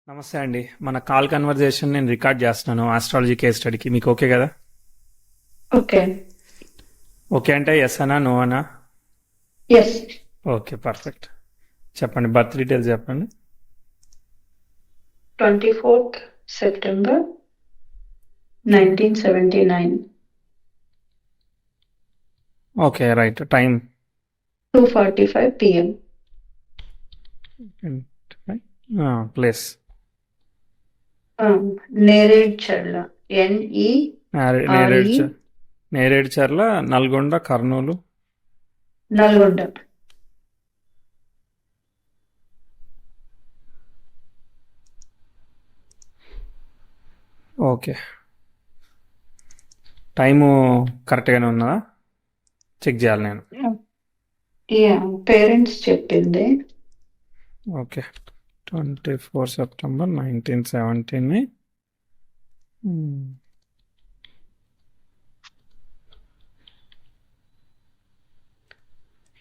నమస్తే అండి. మన కాల్ కన్వర్జేషన్ నేను రికార్డ్ చేస్తున్నాను ఆస్ట్రాలజీ కేస్ స్టడీకి. మీకు ఓకే కదా? ఓకే. ఓకే అంటే ఎస్ అనా నో అనా? ఎస్. Okay, perfect. చెప్పండి, బర్త్ డీటెయిల్స్ చెప్పండి. 24th September 1979, okay, right. Time 2:45 PM. Place Neredcherla, NERE, Neredcherla, Nalgonda, Kurnool. Nalgonda. Okay, time కరెక్ట్గానే ఉన్నదా? చెక్ చేయాలి నేను. పేరెంట్స్ చెప్పింది. Okay, 24 September 1970.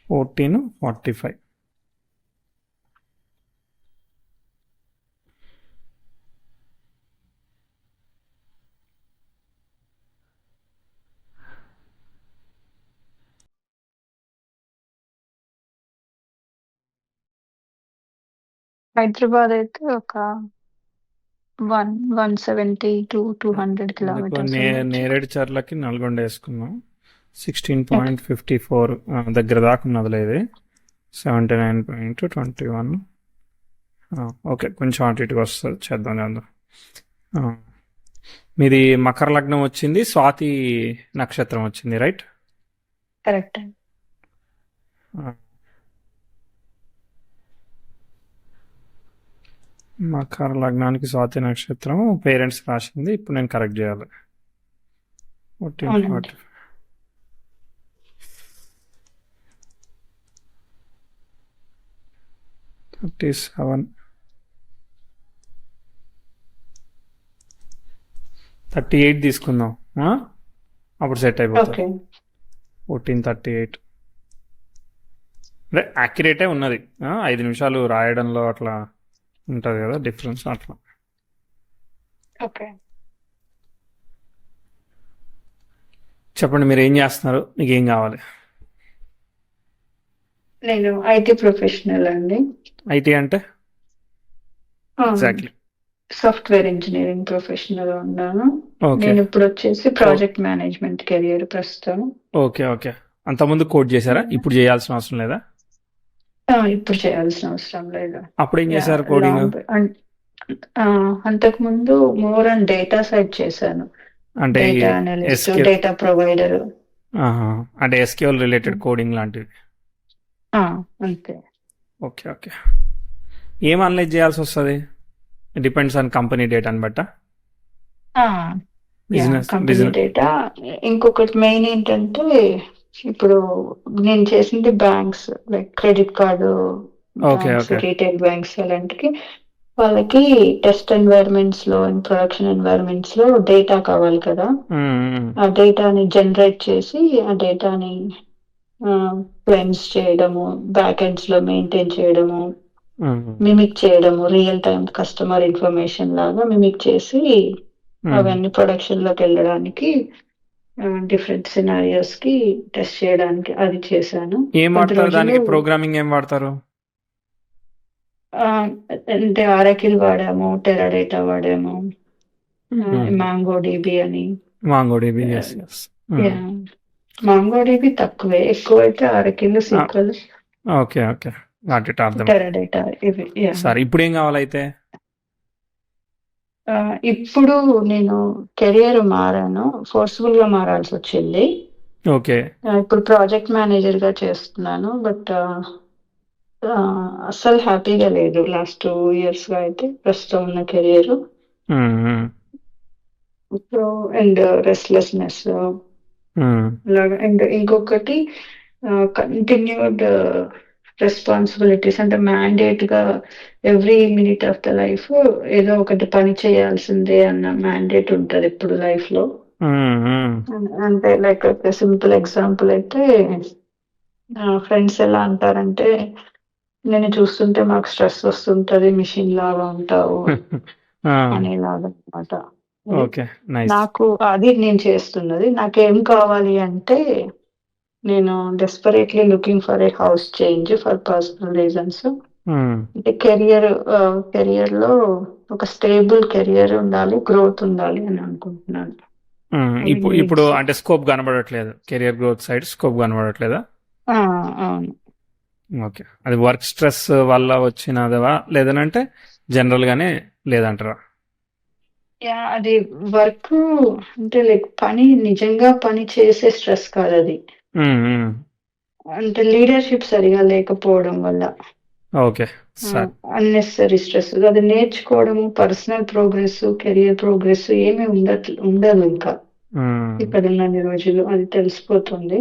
14:45. హైదరాబాద్ అయితే ఒక 170 to 200 ఎందుకు కిలోమీటర్స్ ఉండొచ్చు. నేరేడుచర్లకి నల్గొండ వేసుకున్నాం. 16.54 దగ్గర దాకా ఉన్నదిలే ఇది. 79.21. ఓకే, కొంచెం అటు ఇటుగా వస్తుంది. చేద్దాం. మీది మకర లగ్నం వచ్చింది, స్వాతి నక్షత్రం వచ్చింది, రైట్? కరెక్ట్. మకర లగ్నానికి స్వాతి నక్షత్రం, పేరెంట్స్ రాసింది. ఇప్పుడు నేను కరెక్ట్ చేయాలి. 14:45. 37. 38 తీసుకుందాం. అప్పుడు సెట్ అయిపోతుంది. 14:38. అంటే యాక్యురేటే ఉన్నది. 5 నిమిషాలు రాయడంలో అట్లా ఉంటుంది కదా డిఫరెన్స్, అట్లా. ఓకే. చెప్పండి, మీరు ఏం చేస్తున్నారు? మీకు ఏం కావాలి? నేను IT ప్రొఫెషనల్ అండి. ఐటీ అంటే ఎగ్జాక్ట్లీ? సాఫ్ట్వేర్ ఇంజనీరింగ్ ప్రొఫెషనల్ ఉన్నాను. ఓకే, నేను ఇప్పుడు వచ్చేసి ప్రాజెక్ట్ మేనేజ్మెంట్ కెరియర్ ప్రస్తుతం. ఓకే. అంతకుముందు కోడ్ చేశారా? ఇప్పుడు చేయాల్సిన అవసరం లేదా? ఇప్పుడు చేయాల్సిన అవసరం లేదు. అప్పుడు ఏం చేశారు కోడింగ్? అంతకుముందు మోర్ అండ్ డేటా సైడ్ చేశాను. అంటే data analyst, SQL, data provider. అంటే SQL రిలేటెడ్ కోడింగ్ లాంటివి. అంతే. ఓకే. ఏం అనలైజ్ చేయాల్సి వస్తుంది? డిపెండ్స్ ఆన్ కంపెనీ డేటాని బట్ట. Company data. ఇంకొకటి మెయిన్ ఏంటంటే, ఇప్పుడు నేను చేసింది banks, like credit card banks, retail banks అలాంటికి వాళ్ళకి టెస్ట్ ఎన్వైరన్మెంట్స్ లో, ప్రొడక్షన్ ఎన్వైరన్మెంట్స్ లో డేటా కావాలి కదా. ఆ డేటాని జనరేట్ చేసి ఆ డేటాని క్లెన్స్ చేయడము, బ్యాక్ ఎండ్స్ లో మెయింటైన్ చేయడము, మిమిక్ చేయడము, రియల్ టైం కస్టమర్ ఇన్ఫర్మేషన్ లాగా మిమిక్ చేసి అవన్నీ ప్రొడక్షన్ లోకి వెళ్ళడానికి, డిఫరెంట్ సినారియోస్ కి టెస్ట్ చేయడానికి అది చేశాను. ఏం వాడతారు దానికి? ప్రోగ్రామింగ్ ఏం వాడతారు? అంటే ఆరాకిల్ వాడాము, టెరాడేటా వాడాము, మాంగో డిబి అని. మాంగో డిబి తక్కువే, ఎక్కువైతే ఆరాకిల్, సీక్వెల్. ఓకే. టెరాడేటా ఇవి. సరే, ఇప్పుడు ఏం కావాలైతే? ఇప్పుడు నేను కెరియర్ మారాను, ఫోర్స్ఫుల్ గా మారాల్సి వచ్చింది. ఓకే. ఇప్పుడు ప్రాజెక్ట్ మేనేజర్ గా చేస్తున్నాను. బట్ అస్సలు హ్యాపీగా లేదు లాస్ట్ 2 years గా అయితే ప్రస్తుతం ఉన్న కెరియర్. అండ్ రెస్ట్లెస్నెస్ అలాగా. అండ్ ఇంకొకటి కంటిన్యూడ్ రెస్పాన్సిబిలిటీస్, అంటే మ్యాండేట్ గా every minute of the life ఏదో ఒకటి పని చేయాల్సిందే అన్న మ్యాండేట్ ఉంటది ఇప్పుడు లైఫ్ లో. అంటే లైక్ సింపుల్ ఎగ్జాంపుల్ అయితే, ఫ్రెండ్స్ ఎలా అంటారంటే, నేను చూస్తుంటే మాకు స్ట్రెస్ వస్తుంటది, మిషన్ లాగా ఉంటావు అనేలాగా అనమాట. Okay, nice. నాకు అది నేను చేస్తున్నది. నాకేం కావాలి అంటే, నేను desperately looking for a house change for personal reasons. అంటే కెరియర్‌లో ఒక స్టేబుల్ కెరియర్ ఉండాలి, గ్రోత్ ఉండాలి అని అనుకుంటున్నాను. ఇప్పుడు అంటే స్కోప్ కనబడట్లేదు, కెరియర్ గ్రోత్ సైడ్ స్కోప్ కనబడట్లేదా? అవును. ఓకే, అది వర్క్ స్ట్రెస్ వల్ల వచ్చినదవా లేదనంటే జనరల్ గానే లేదంటారా? అది వర్క్ అంటే లైక్ నిజంగా పని చేసే స్ట్రెస్ కాదు అది. అంటే లీడర్షిప్ సరిగా లేకపోవడం వల్ల ఓకే, అన్నెసరీ స్ట్రెస్. అది నేర్చుకోవడము, పర్సనల్ ప్రోగ్రెస్, కెరియర్ ప్రోగ్రెస్ ఏమీ ఉండదు ఇంకా ఇక్కడ ఉన్న రోజులు. అది తెలిసిపోతుంది.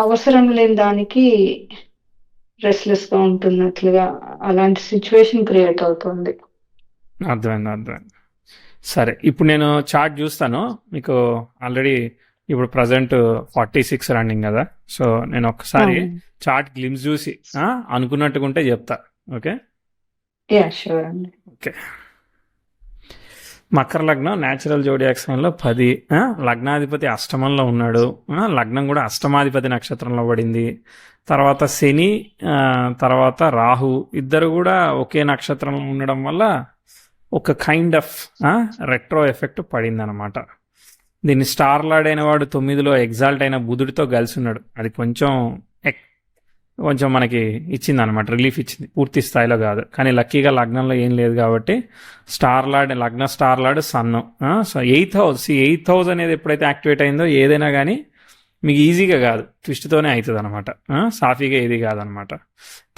అవసరం లేని దానికి రెస్ట్లెస్ గా ఉంటున్నట్లుగా అలాంటి సిచ్యువేషన్ క్రియేట్ అవుతుంది. అర్థమైంది. సరే, ఇప్పుడు నేను చార్ట్ చూస్తాను. మీకు ఆల్రెడీ ఇప్పుడు ప్రజెంట్ 46 రన్నింగ్ కదా, సో నేను ఒక్కసారి చార్ట్ గ్లిమ్స్ చూసి అనుకున్నట్టుగా ఉంటే చెప్తా. Okay, okay. మకర లగ్నం న్యాచురల్ జోడియాక్ సైన్లో 10, లగ్నాధిపతి అష్టమంలో ఉన్నాడు. లగ్నం కూడా అష్టమాధిపతి నక్షత్రంలో పడింది. తర్వాత శని, తర్వాత రాహు ఇద్దరు కూడా ఒకే నక్షత్రంలో ఉండడం వల్ల ఒక కైండ్ ఆఫ్ రెట్రో ఎఫెక్ట్ పడింది అనమాట. దీన్ని స్టార్ లార్డ్ అయిన వాడు 9లో ఎగ్జాల్ట్ అయిన బుధుడితో కలిసి ఉన్నాడు. అది కొంచెం మనకి ఇచ్చింది అనమాట, రిలీఫ్ ఇచ్చింది, పూర్తి స్థాయిలో కాదు. కానీ లక్కీగా లగ్నంలో ఏం లేదు కాబట్టి లగ్న స్టార్ లార్డ్ సన్ను. సో 8th హౌస్ అనేది ఎప్పుడైతే యాక్టివేట్ అయిందో ఏదైనా కానీ మీకు ఈజీగా కాదు, ట్విస్ట్తోనే అవుతుంది అనమాట, సాఫీగా ఏది కాదనమాట.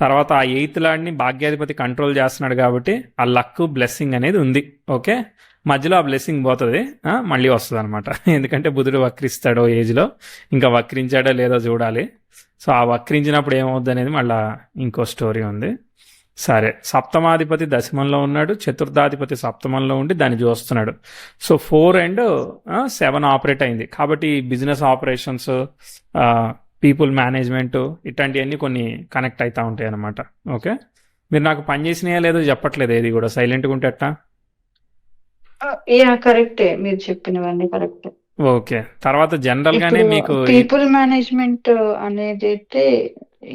తర్వాత ఆ 8th లార్డ్ని భాగ్యాధిపతి కంట్రోల్ చేస్తున్నాడు కాబట్టి ఆ లక్ బ్లెస్సింగ్ అనేది ఉంది. ఓకే, మధ్యలో ఆ బ్లెస్సింగ్ పోతుంది, మళ్ళీ వస్తుంది అనమాట. ఎందుకంటే బుధుడు వక్రిస్తాడో ఏజ్లో, ఇంకా వక్రించాడో లేదో చూడాలి. సో ఆ వక్రించినప్పుడు ఏమవుద్ది అనేది మళ్ళీ ఇంకో స్టోరీ ఉంది. సరే, సప్తమాధిపతి దశమంలో ఉన్నాడు, చతుర్థాధిపతి సప్తమంలో ఉండి దాన్ని చూస్తున్నాడు. సో 4 and 7 ఆపరేట్ అయింది కాబట్టి బిజినెస్ ఆపరేషన్స్, పీపుల్ మేనేజ్మెంట్ ఇట్లాంటివన్నీ కొన్ని కనెక్ట్ అవుతూ ఉంటాయి అన్నమాట. ఓకే, మీరు నాకు పని చేసినాయా లేదో చెప్పట్లేదు, ఏది కూడా సైలెంట్గా ఉంటే ఎట్టా? కరెక్టే, మీరు చెప్పినవన్నీ కరెక్టే. ఓకే, తర్వాత జనరల్ గానే మీకు పీపుల్ మేనేజ్మెంట్ అనేది అయితే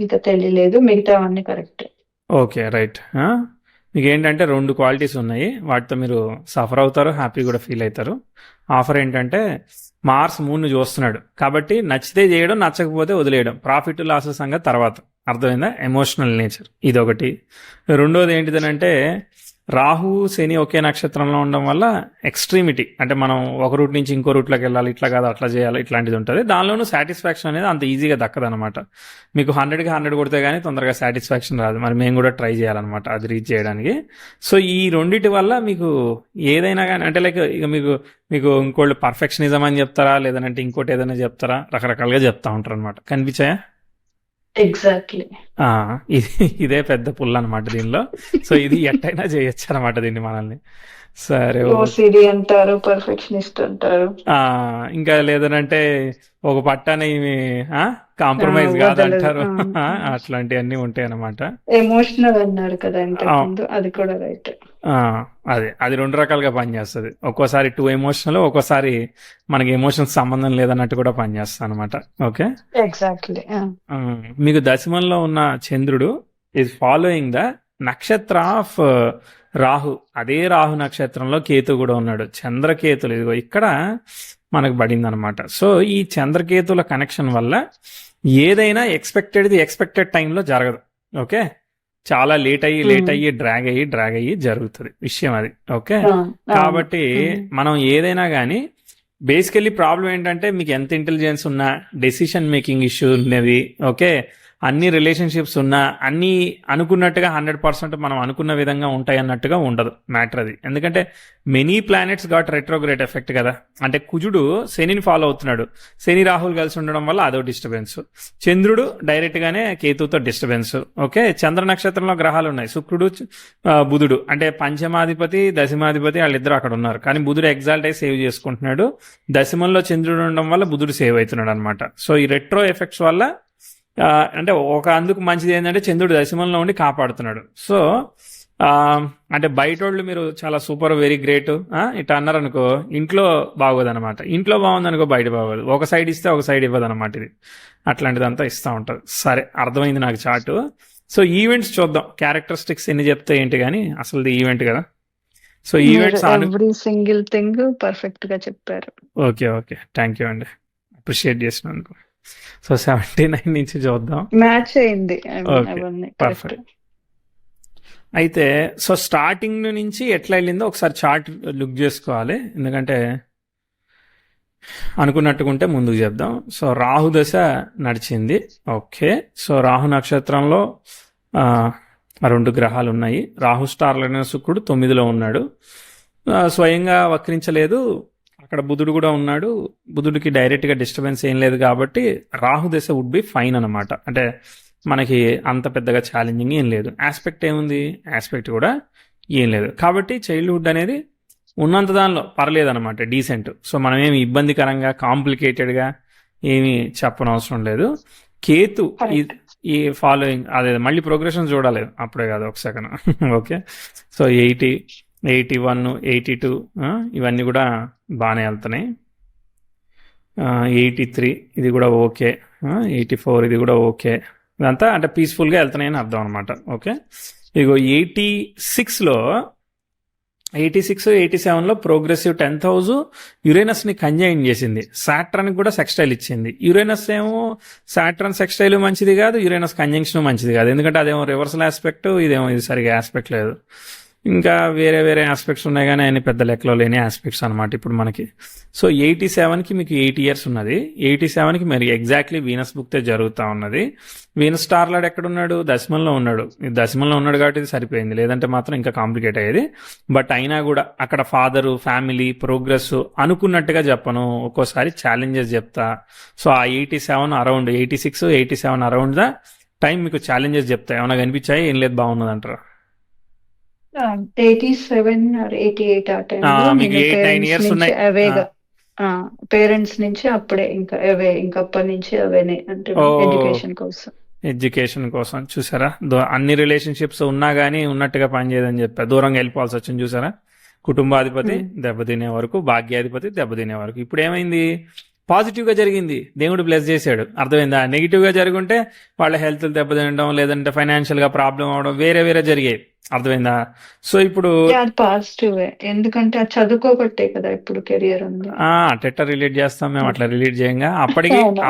ఇంకా తెలియలేదు, మిగతావన్నీ కరెక్ట్. Okay, right. మీకు ఏంటంటే 2 క్వాలిటీస్ ఉన్నాయి, వాటితో మీరు సఫర్ అవుతారు, హ్యాపీ కూడా ఫీల్ అవుతారు. ఆఫర్ ఏంటంటే మార్స్ 3ని చూస్తున్నాడు కాబట్టి నచ్చితే చేయడం, నచ్చకపోతే వదిలేయడం, ప్రాఫిట్ లాస్ సంగతి తర్వాత. అర్థమైందా? ఎమోషనల్ నేచర్ ఇదొకటి. రెండోది ఏంటిదనంటే రాహు శని ఒకే నక్షత్రంలో ఉండడం వల్ల ఎక్స్ట్రీమిటీ, అంటే మనం ఒక రూట్ నుంచి ఇంకో రూట్లోకి వెళ్ళాలి, ఇట్లా కాదు అట్లా చేయాలి, ఇట్లాంటిది ఉంటుంది. దానిలోనూ సాటిస్ఫాక్షన్ అనేది అంత ఈజీగా దక్కదనమాట. మీకు 100కి 100 కొడితే కానీ తొందరగా సాటిస్ఫాక్షన్ రాదు. మరి మేము కూడా ట్రై చేయాలన్నమాట అది రీచ్ చేయడానికి. సో ఈ రెండిటి వల్ల మీకు ఏదైనా కానీ అంటే లైక్ ఇక మీకు ఇంకోళ్ళు పర్ఫెక్షనిజం అని చెప్తారా, లేదంటే ఇంకోటి ఏదైనా చెప్తారా, రకరకాలుగా చెప్తా ఉంటారు అనమాట. కనిపించాయా? ఎగ్జాక్ట్లీ, ఇదే పెద్ద పుల్ల అనమాట దీనిలో. సో ఇది ఎట్టయినా చేయొచ్చు అనమాట దీన్ని మనల్ని. సరే, ఓసిడి అంటారు, పర్ఫెక్షనిస్ట్ అంటారు, ఇంకా లేదనంటే ఒక పట్టాన్ని కాంప్రమైజ్ కాదంటారు, అట్లాంటివన్నీ ఉంటాయి అనమాట. ఎమోషనల్ అన్నారు కదా ఇంతకుముందు, అది కూడా రైట్. అది 2 రకాలుగా పనిచేస్తుంది. ఒక్కోసారి టూ ఎమోషనల్, ఒక్కోసారి మనకి ఎమోషన్స్ సంబంధం లేదన్నట్టు కూడా పనిచేస్తుంది అనమాట. Okay, exactly. మీకు దశమంలో ఉన్న చంద్రుడు ఈజ్ ఫాలోయింగ్ ద నక్షత్ర ఆఫ్ రాహు. అదే రాహు నక్షత్రంలో కేతు కూడా ఉన్నాడు. చంద్రకేతులు ఇదిగో ఇక్కడ మనకు పడింది అనమాట. సో ఈ చంద్రకేతుల కనెక్షన్ వల్ల ఏదైనా ఎక్స్పెక్టెడ్ టైంలో జరగదు. ఓకే, చాలా లేట్ అయ్యి డ్రాగ్ అయ్యి జరుగుతుంది విషయం అది. ఓకే, కాబట్టి మనం ఏదైనా కానీ బేసికల్లీ ప్రాబ్లం ఏంటంటే మీకు ఎంత ఇంటెలిజెన్స్ ఉన్నా, డెసిషన్ మేకింగ్ ఇష్యూ ఉన్నది, ఓకే, అన్ని రిలేషన్షిప్స్ ఉన్నా, అన్నీ అనుకున్నట్టుగా 100% మనం అనుకున్న విధంగా ఉంటాయి అన్నట్టుగా ఉండదు మ్యాటర్ అది. ఎందుకంటే many planets got retrograde effect కదా. అంటే కుజుడు శనిని ఫాలో అవుతున్నాడు, శని రాహుల్ కలిసి ఉండడం వల్ల అదో డిస్టర్బెన్స్. చంద్రుడు డైరెక్ట్ గానే కేతుతో డిస్టర్బెన్స్. ఓకే, చంద్ర నక్షత్రంలో గ్రహాలు ఉన్నాయి, శుక్రుడు బుధుడు, అంటే పంచమాధిపతి దశమాధిపతి వాళ్ళిద్దరు అక్కడ ఉన్నారు. కానీ బుధుడు ఎగ్జాల్ట్ అయి సేవ్ చేసుకుంటున్నాడు, దశమంలో చంద్రుడు ఉండడం వల్ల బుధుడు సేవ్ అవుతున్నాడు అనమాట. సో ఈ రెట్రో ఎఫెక్ట్స్ వల్ల ఆ, అంటే ఒక అందుకు మంచిది ఏంటంటే చంద్రుడు దశమంలో ఉండి కాపాడుతున్నాడు. సో ఆ, అంటే బయటోళ్ళు మీరు చాలా సూపర్ వెరీ గ్రేట్ ఇట్లా అన్నారు అనుకో, ఇంట్లో బాగోదు అనమాట. ఇంట్లో బాగుంది అనుకో, బయట బాగోదు. ఒక సైడ్ ఇస్తే ఒక సైడ్ ఇవ్వదు అనమాట. ఇది అట్లాంటిదంతా ఇస్తూ ఉంటుంది. సరే, అర్థమైంది నాకు చార్ట్. సో ఈవెంట్స్ చూద్దాం, క్యారెక్టరిస్టిక్స్ ఎన్ని చెప్తే ఏంటి, కానీ అసలు ఈవెంట్ కదా. సో మీరు events every single thing perfect గా చెప్పారు. ఓకే ఓకే, థ్యాంక్ యూ అండి, అప్రిషియేట్ చేసినందుకు. సో 79 నుంచి చూద్దాం. మ్యాచ్ అయింది ఓకే, అవన్నీ కరెక్ట్. పర్ఫెక్ట్. అయితే సో స్టార్టింగ్ నుంచి ఎట్లా వెళ్ళిందో ఒకసారి చార్ట్ లుక్ చేసుకోవాలి, ఎందుకంటే అనుకున్నట్టుకుంటే ముందుకు చెప్దాం. సో రాహు దశ నడిచింది. ఓకే, సో రాహు నక్షత్రంలో ఆ, 2 గ్రహాలు ఉన్నాయి. రాహు స్టార్లైన శుక్రుడు 9లో ఉన్నాడు. స్వయంగా వక్రించలేదు. అక్కడ బుధుడు కూడా ఉన్నాడు. బుధుడికి డైరెక్ట్గా డిస్టర్బెన్స్ ఏం లేదు కాబట్టి రాహు దశ వుడ్ బి ఫైన్ అనమాట. అంటే మనకి అంత పెద్దగా ఛాలెంజింగ్ ఏం లేదు. ఆస్పెక్ట్ ఏముంది, ఆస్పెక్ట్ కూడా ఏం లేదు. కాబట్టి చైల్డ్హుడ్ అనేది ఉన్నంత దానిలో పర్లేదు అనమాట, డీసెంట్. సో మనం ఏమి ఇబ్బందికరంగా కాంప్లికేటెడ్గా ఏమీ చెప్పనవసరం లేదు. కేతు ఈ ఫాలోయింగ్ అదే మళ్ళీ ప్రోగ్రెషన్ చూడాలి, అప్పుడే కాదు, ఒక సెకండ్. ఓకే, సో 80, 81, 82 ఇవన్నీ కూడా బాగానే వెళ్తున్నాయి. 83 ఇది కూడా ఓకే. 84 ఇది కూడా ఓకే. ఇదంతా అంటే పీస్ఫుల్గా వెళ్తున్నాయని అర్థం అనమాట. ఓకే, ఇగో 86లో 86, 87లో ప్రోగ్రెసివ్ 10th హౌస్ యురేనస్ని కంజైన్ చేసింది. సాట్రన్కి కూడా సెక్స్టైల్ ఇచ్చింది. యురేనస్ ఏమో సాట్రన్ సెక్స్టైల్ మంచిది కాదు, యురేనస్ కంజంక్షన్ మంచిది కాదు, ఎందుకంటే అదేమో రివర్సల్ ఆస్పెక్ట్, ఇదేమో ఇది సరిగా ఆస్పెక్ట్ లేదు. ఇంకా వేరే వేరే ఆస్పెక్ట్స్ ఉన్నాయి, కానీ ఆయన పెద్ద లెక్కలో లేని ఆస్పెక్ట్స్ అనమాట ఇప్పుడు మనకి. సో 87కి మీకు 8 years ఉన్నది. 87కి మరి ఎగ్జాక్ట్లీ వీనస్ బుక్తే జరుగుతూ ఉన్నది. వీనస్ స్టార్లాడ్ ఎక్కడున్నాడు, దశమంలో ఉన్నాడు. దశమంలో ఉన్నాడు కాబట్టి ఇది సరిపోయింది, లేదంటే మాత్రం ఇంకా కాంప్లికేట్ అయ్యేది. బట్ అయినా కూడా అక్కడ ఫాదరు, ఫ్యామిలీ, ప్రోగ్రెస్ అనుకున్నట్టుగా చెప్పను, ఒక్కోసారి ఛాలెంజెస్ చెప్తా. సో ఆ 87 అరౌండ్ 86, 87 అరౌండ్ ద టైం మీకు ఛాలెంజెస్ చెప్తా. ఏమైనా కనిపించాయి, ఏం లేదు, బాగున్నది అంటారా? 87 or 88 ఆ టైంలో మీకు నేను 8-9 పేరెంట్స్ years నుంచి ఉన్నాయి. అవేగా పేరెంట్స్ నుంచి అప్పుడే ఇంకా అవే, ఇంకా అప్పటి నుంచి అవేనే అంటే ఓ, ఎడ్యుకేషన్ కోసం. ఎడ్యుకేషన్ కోసం చూసారా, అన్ని రిలేషన్షిప్స్ ఉన్నా కానీ ఉన్నట్టుగా పనిచేయదని చెప్పా, దూరంగా వెళ్ళిపోవాల్సి వచ్చింది చూసారా. కుటుంబాధిపతి దెబ్బతినే వరకు, భాగ్యాధిపతి దెబ్బతినే వరకు. ఇప్పుడు ఏమైంది, పాజిటివ్గా జరిగింది, దేవుడు బ్లెస్ చేశాడు. అర్థమైందా? నెగిటివ్గా జరుగుంటే వాళ్ళ హెల్త్ దెబ్బతినడం, లేదంటే ఫైనాన్షియల్గా ప్రాబ్లం అవడం, వేరే వేరే జరిగాయి. అర్థమైందా? సో ఇప్పుడు అది పాజిటివ్, ఎందుకంటే అది చదువుకోబట్టే కదా ఇప్పుడు కెరియర్ ఉంది. అట్ట రిలేట్ చేస్తాం మేము, అట్లా రిలేట్ చేయంగా.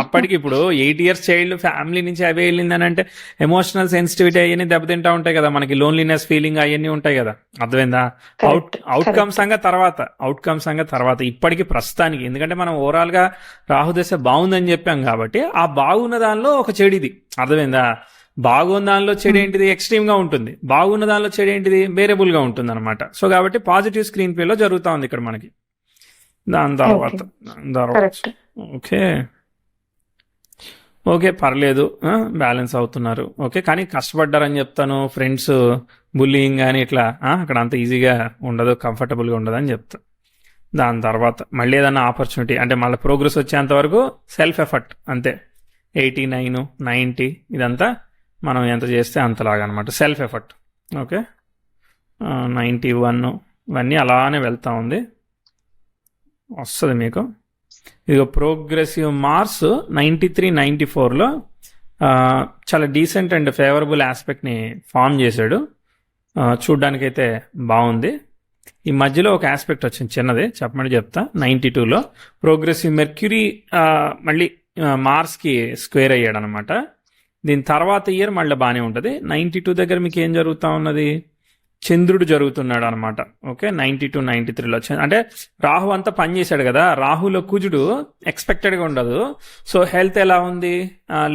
అప్పటికి ఇప్పుడు 8 years చైల్డ్ ఫ్యామిలీ నుంచి అవే వెళ్ళిందని అంటే ఎమోషనల్ సెన్సిటివిటీ అవన్నీ దెబ్బతింటా ఉంటాయి కదా, మనకి లోన్లీనెస్ ఫీలింగ్ అవన్నీ ఉంటాయి కదా. అర్థమైందా? అవుట్కమ్స్ అంగా తర్వాత ఇప్పటికి ప్రస్తుతానికి, ఎందుకంటే మనం ఓవరాల్ గా రాహుదశ బాగుందని చెప్పాం కాబట్టి ఆ బాగున్న దానిలో ఒక చెడిది. అర్థమైందా? బాగున్న దానిలో చెడు ఏంటిది, ఎక్స్ట్రీమ్ గా ఉంటుంది. బాగున్న దానిలో చెడు ఏంటిది, వేరియబుల్ గా ఉంటుంది అనమాట. సో కాబట్టి పాజిటివ్ స్క్రీన్ ప్లేలో జరుగుతా ఉంది ఇక్కడ మనకి. దాని తర్వాత ఓకే ఓకే పర్లేదు, బ్యాలెన్స్ అవుతున్నారు. ఓకే, కానీ కష్టపడ్డారని చెప్తాను. ఫ్రెండ్స్ బుల్లింగ్ కానీ ఇట్లా అక్కడ అంత ఈజీగా ఉండదు, కంఫర్టబుల్గా ఉండదు అని చెప్తా. దాని తర్వాత మళ్ళీ ఏదైనా ఆపర్చునిటీ అంటే మళ్ళీ ప్రోగ్రెస్ వచ్చేంత వరకు సెల్ఫ్ ఎఫర్ట్ అంతే. 89, 90 ఇదంతా మనం ఎంత చేస్తే అంతలాగా అనమాట, సెల్ఫ్ ఎఫర్ట్. ఓకే, 91 ఇవన్నీ అలానే వెళ్తా ఉంది, వస్తుంది మీకు. ఇదిగో ప్రోగ్రెసివ్ మార్స్ 93, 94లో చాలా డీసెంట్ అండ్ ఫేవరబుల్ ఆస్పెక్ట్ని ఫామ్ చేశాడు. చూడ్డానికైతే బాగుంది. ఈ మధ్యలో ఒక ఆస్పెక్ట్ వచ్చింది చిన్నది, చెప్పమని చెప్తా. 92లో ప్రోగ్రెసివ్ మెర్క్యూరీ మళ్ళీ మార్స్కి స్క్వేర్ అయ్యాడు అనమాట. దీని తర్వాత ఇయర్ మళ్ళీ బాగానే ఉంటుంది. 92 దగ్గర మీకు ఏం జరుగుతూ ఉన్నది, చంద్రుడు జరుగుతున్నాడు అనమాట. ఓకే, 92, 93లో అంటే రాహు అంతా పనిచేశాడు కదా. రాహులో కుజుడు ఎక్స్పెక్టెడ్గా ఉండదు. సో హెల్త్ ఎలా ఉంది,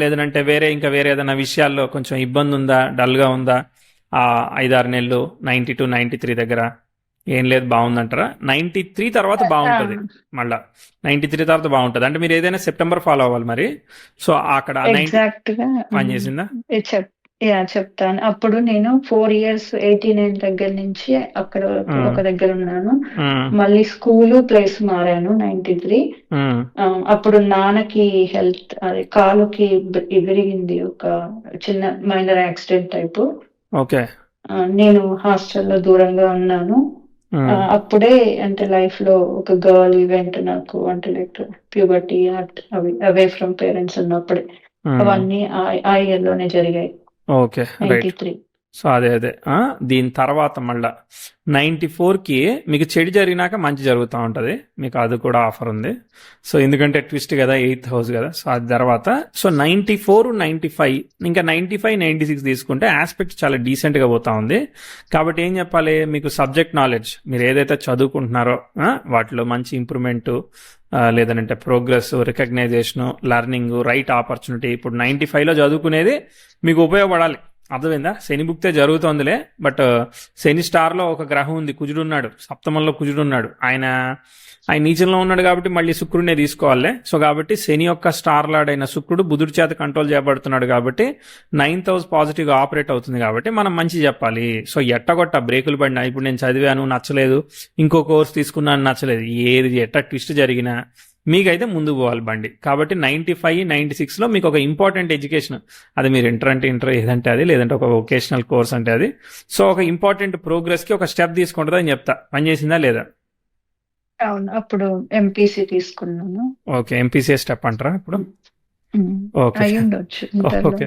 లేదంటే వేరే ఏదైనా విషయాల్లో కొంచెం ఇబ్బంది ఉందా, డల్గా ఉందా 5-6 నెలలు 92, 93 దగ్గర ఏం లేదు, బాగుందంటారా? 93 తర్వాత బాగుంటుంది, మళ్ళా 93 తర్వాత బాగుంటుంది. అంటే మీరు ఏదైనా సెప్టెంబర్ ఫాలో అవ్వాలి మరి. సో అక్కడ ఎగ్జాక్ట్ గా పనిచేసిందా? చెప్తాను. అప్పుడు నేను 4 ఇయర్స్ 89 దగ్గర నుంచి అక్కడ ఒక దగ్గర ఉన్నాను. మళ్ళీ స్కూలు ప్లేస్ మారాను 93. అప్పుడు నాన్నకి హెల్త్ అదే కాలుకి విరిగింది, ఒక చిన్న మైనర్ యాక్సిడెంట్ టైపు. ఓకే. నేను హాస్టల్లో దూరంగా ఉన్నాను. అప్పుడే అంటే లైఫ్ లో ఒక గర్ల్ ఈవెంట్ నాకు, అంటే లైక్ ప్యూబర్టీ అవి అవే ఫ్రమ్ పేరెంట్స్ ఉన్నప్పుడే అవన్నీ ఆ ఇయర్ లోనే జరిగాయి. Okay, right. 93. సో అదే దీని తర్వాత మళ్ళా 94కి మీకు చెడు జరిగినాక మంచి జరుగుతూ ఉంటుంది, మీకు అది కూడా ఆఫర్ ఉంది. సో ఎందుకంటే ట్విస్ట్ కదా, 8th హౌస్ కదా. సో అది తర్వాత సో 94, 95 ఇంకా 95, 96 తీసుకుంటే ఆస్పెక్ట్ చాలా డీసెంట్గా పోతా ఉంది. కాబట్టి ఏం చెప్పాలి, మీకు సబ్జెక్ట్ నాలెడ్జ్ మీరు ఏదైతే చదువుకుంటున్నారో వాటిలో మంచి ఇంప్రూవ్మెంటు, లేదంటే progress, recognisation, learning, right opportunity. ఇప్పుడు 95లో చదువుకునేది మీకు ఉపయోగపడాలి, అర్థమైందా? శని భుక్తే జరుగుతోందిలే, బట్ శని స్టార్లో ఒక గ్రహం ఉంది, కుజుడు ఉన్నాడు, సప్తమంలో కుజుడు ఉన్నాడు. ఆయన నీచంలో ఉన్నాడు కాబట్టి మళ్ళీ శుక్రుడినే తీసుకోవాలి. సో కాబట్టి శని యొక్క స్టార్ లాడైన శుక్రుడు బుధుడి చేత కంట్రోల్ చేయబడుతున్నాడు కాబట్టి 9th హౌస్ పాజిటివ్గా ఆపరేట్ అవుతుంది కాబట్టి మనం మంచి చెప్పాలి. సో ఎట్టగొట్ట బ్రేకులు పడినా, ఇప్పుడు నేను చదివాను నచ్చలేదు, ఇంకో కోర్స్ తీసుకున్నాను నచ్చలేదు, ఏది ఎట్ట ట్విస్ట్ జరిగినా మీకైతే ముందు పోవాలి బండి. కాబట్టి 95, 96లో మీకు ఒక ఇంపార్టెంట్ ఎడ్యుకేషన్, అది మీరు ఇంటర్ అంటే ఇంటర్ ఏదంటే అది, లేదంటే ఒక వొకేషనల్ కోర్స్ అంటే అది. సో ఒక ఇంపార్టెంట్ ప్రోగ్రెస్కి ఒక స్టెప్ తీసుకుంటుంది అని చెప్తా. పని చేసిందా లేదా? అవును, అప్పుడు ఎంపీసీ తీసుకున్నాను. ఓకే, ఎంపీసీ స్టెప్ అంటారా ఇప్పుడు? ఓకే ఓకే,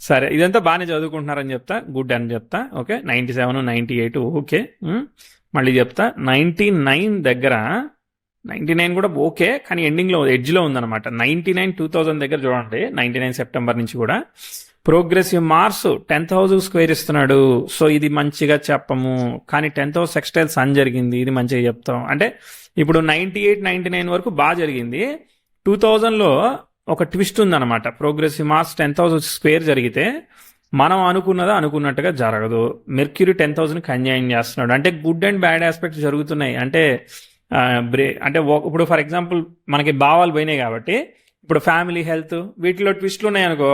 సరే. ఇదంతా బాగానే చదువుకుంటున్నారని చెప్తా, గుడ్ అని చెప్తా. Okay, 97, 98 okay. మళ్ళీ చెప్తా 99 దగ్గర 99 కూడా ఓకే, కానీ ఎండింగ్లో ఎడ్జ్లో ఉందన్నమాట. 99, 2000 దగ్గర చూడండి, 99 సెప్టెంబర్ నుంచి కూడా progressive Mars 10th house square ఇస్తున్నాడు. సో ఇది మంచిగా చెప్పము, కానీ 10th హౌస్ సెక్స్టైల్ సన్ జరిగింది, ఇది మంచిగా చెప్తాం. అంటే ఇప్పుడు 98, 99 వరకు బాగా జరిగింది. 2000లో ఒక ట్విస్ట్ ఉందన్నమాట. Progressive Mars 10th house square జరిగితే మనం అనుకున్నదా అనుకున్నట్టుగా జరగదు. మెర్క్యూరీ 10th హౌస్ని కంజైన్ చేస్తున్నాడు, అంటే గుడ్ అండ్ బ్యాడ్ ఆస్పెక్ట్స్ జరుగుతున్నాయి. అంటే అంటే ఇప్పుడు ఫర్ ఎగ్జాంపుల్ మనకి భావాలు పోయినాయి కాబట్టి, ఇప్పుడు ఫ్యామిలీ, హెల్త్, వీటిలో ట్విస్ట్లు ఉన్నాయనుకో,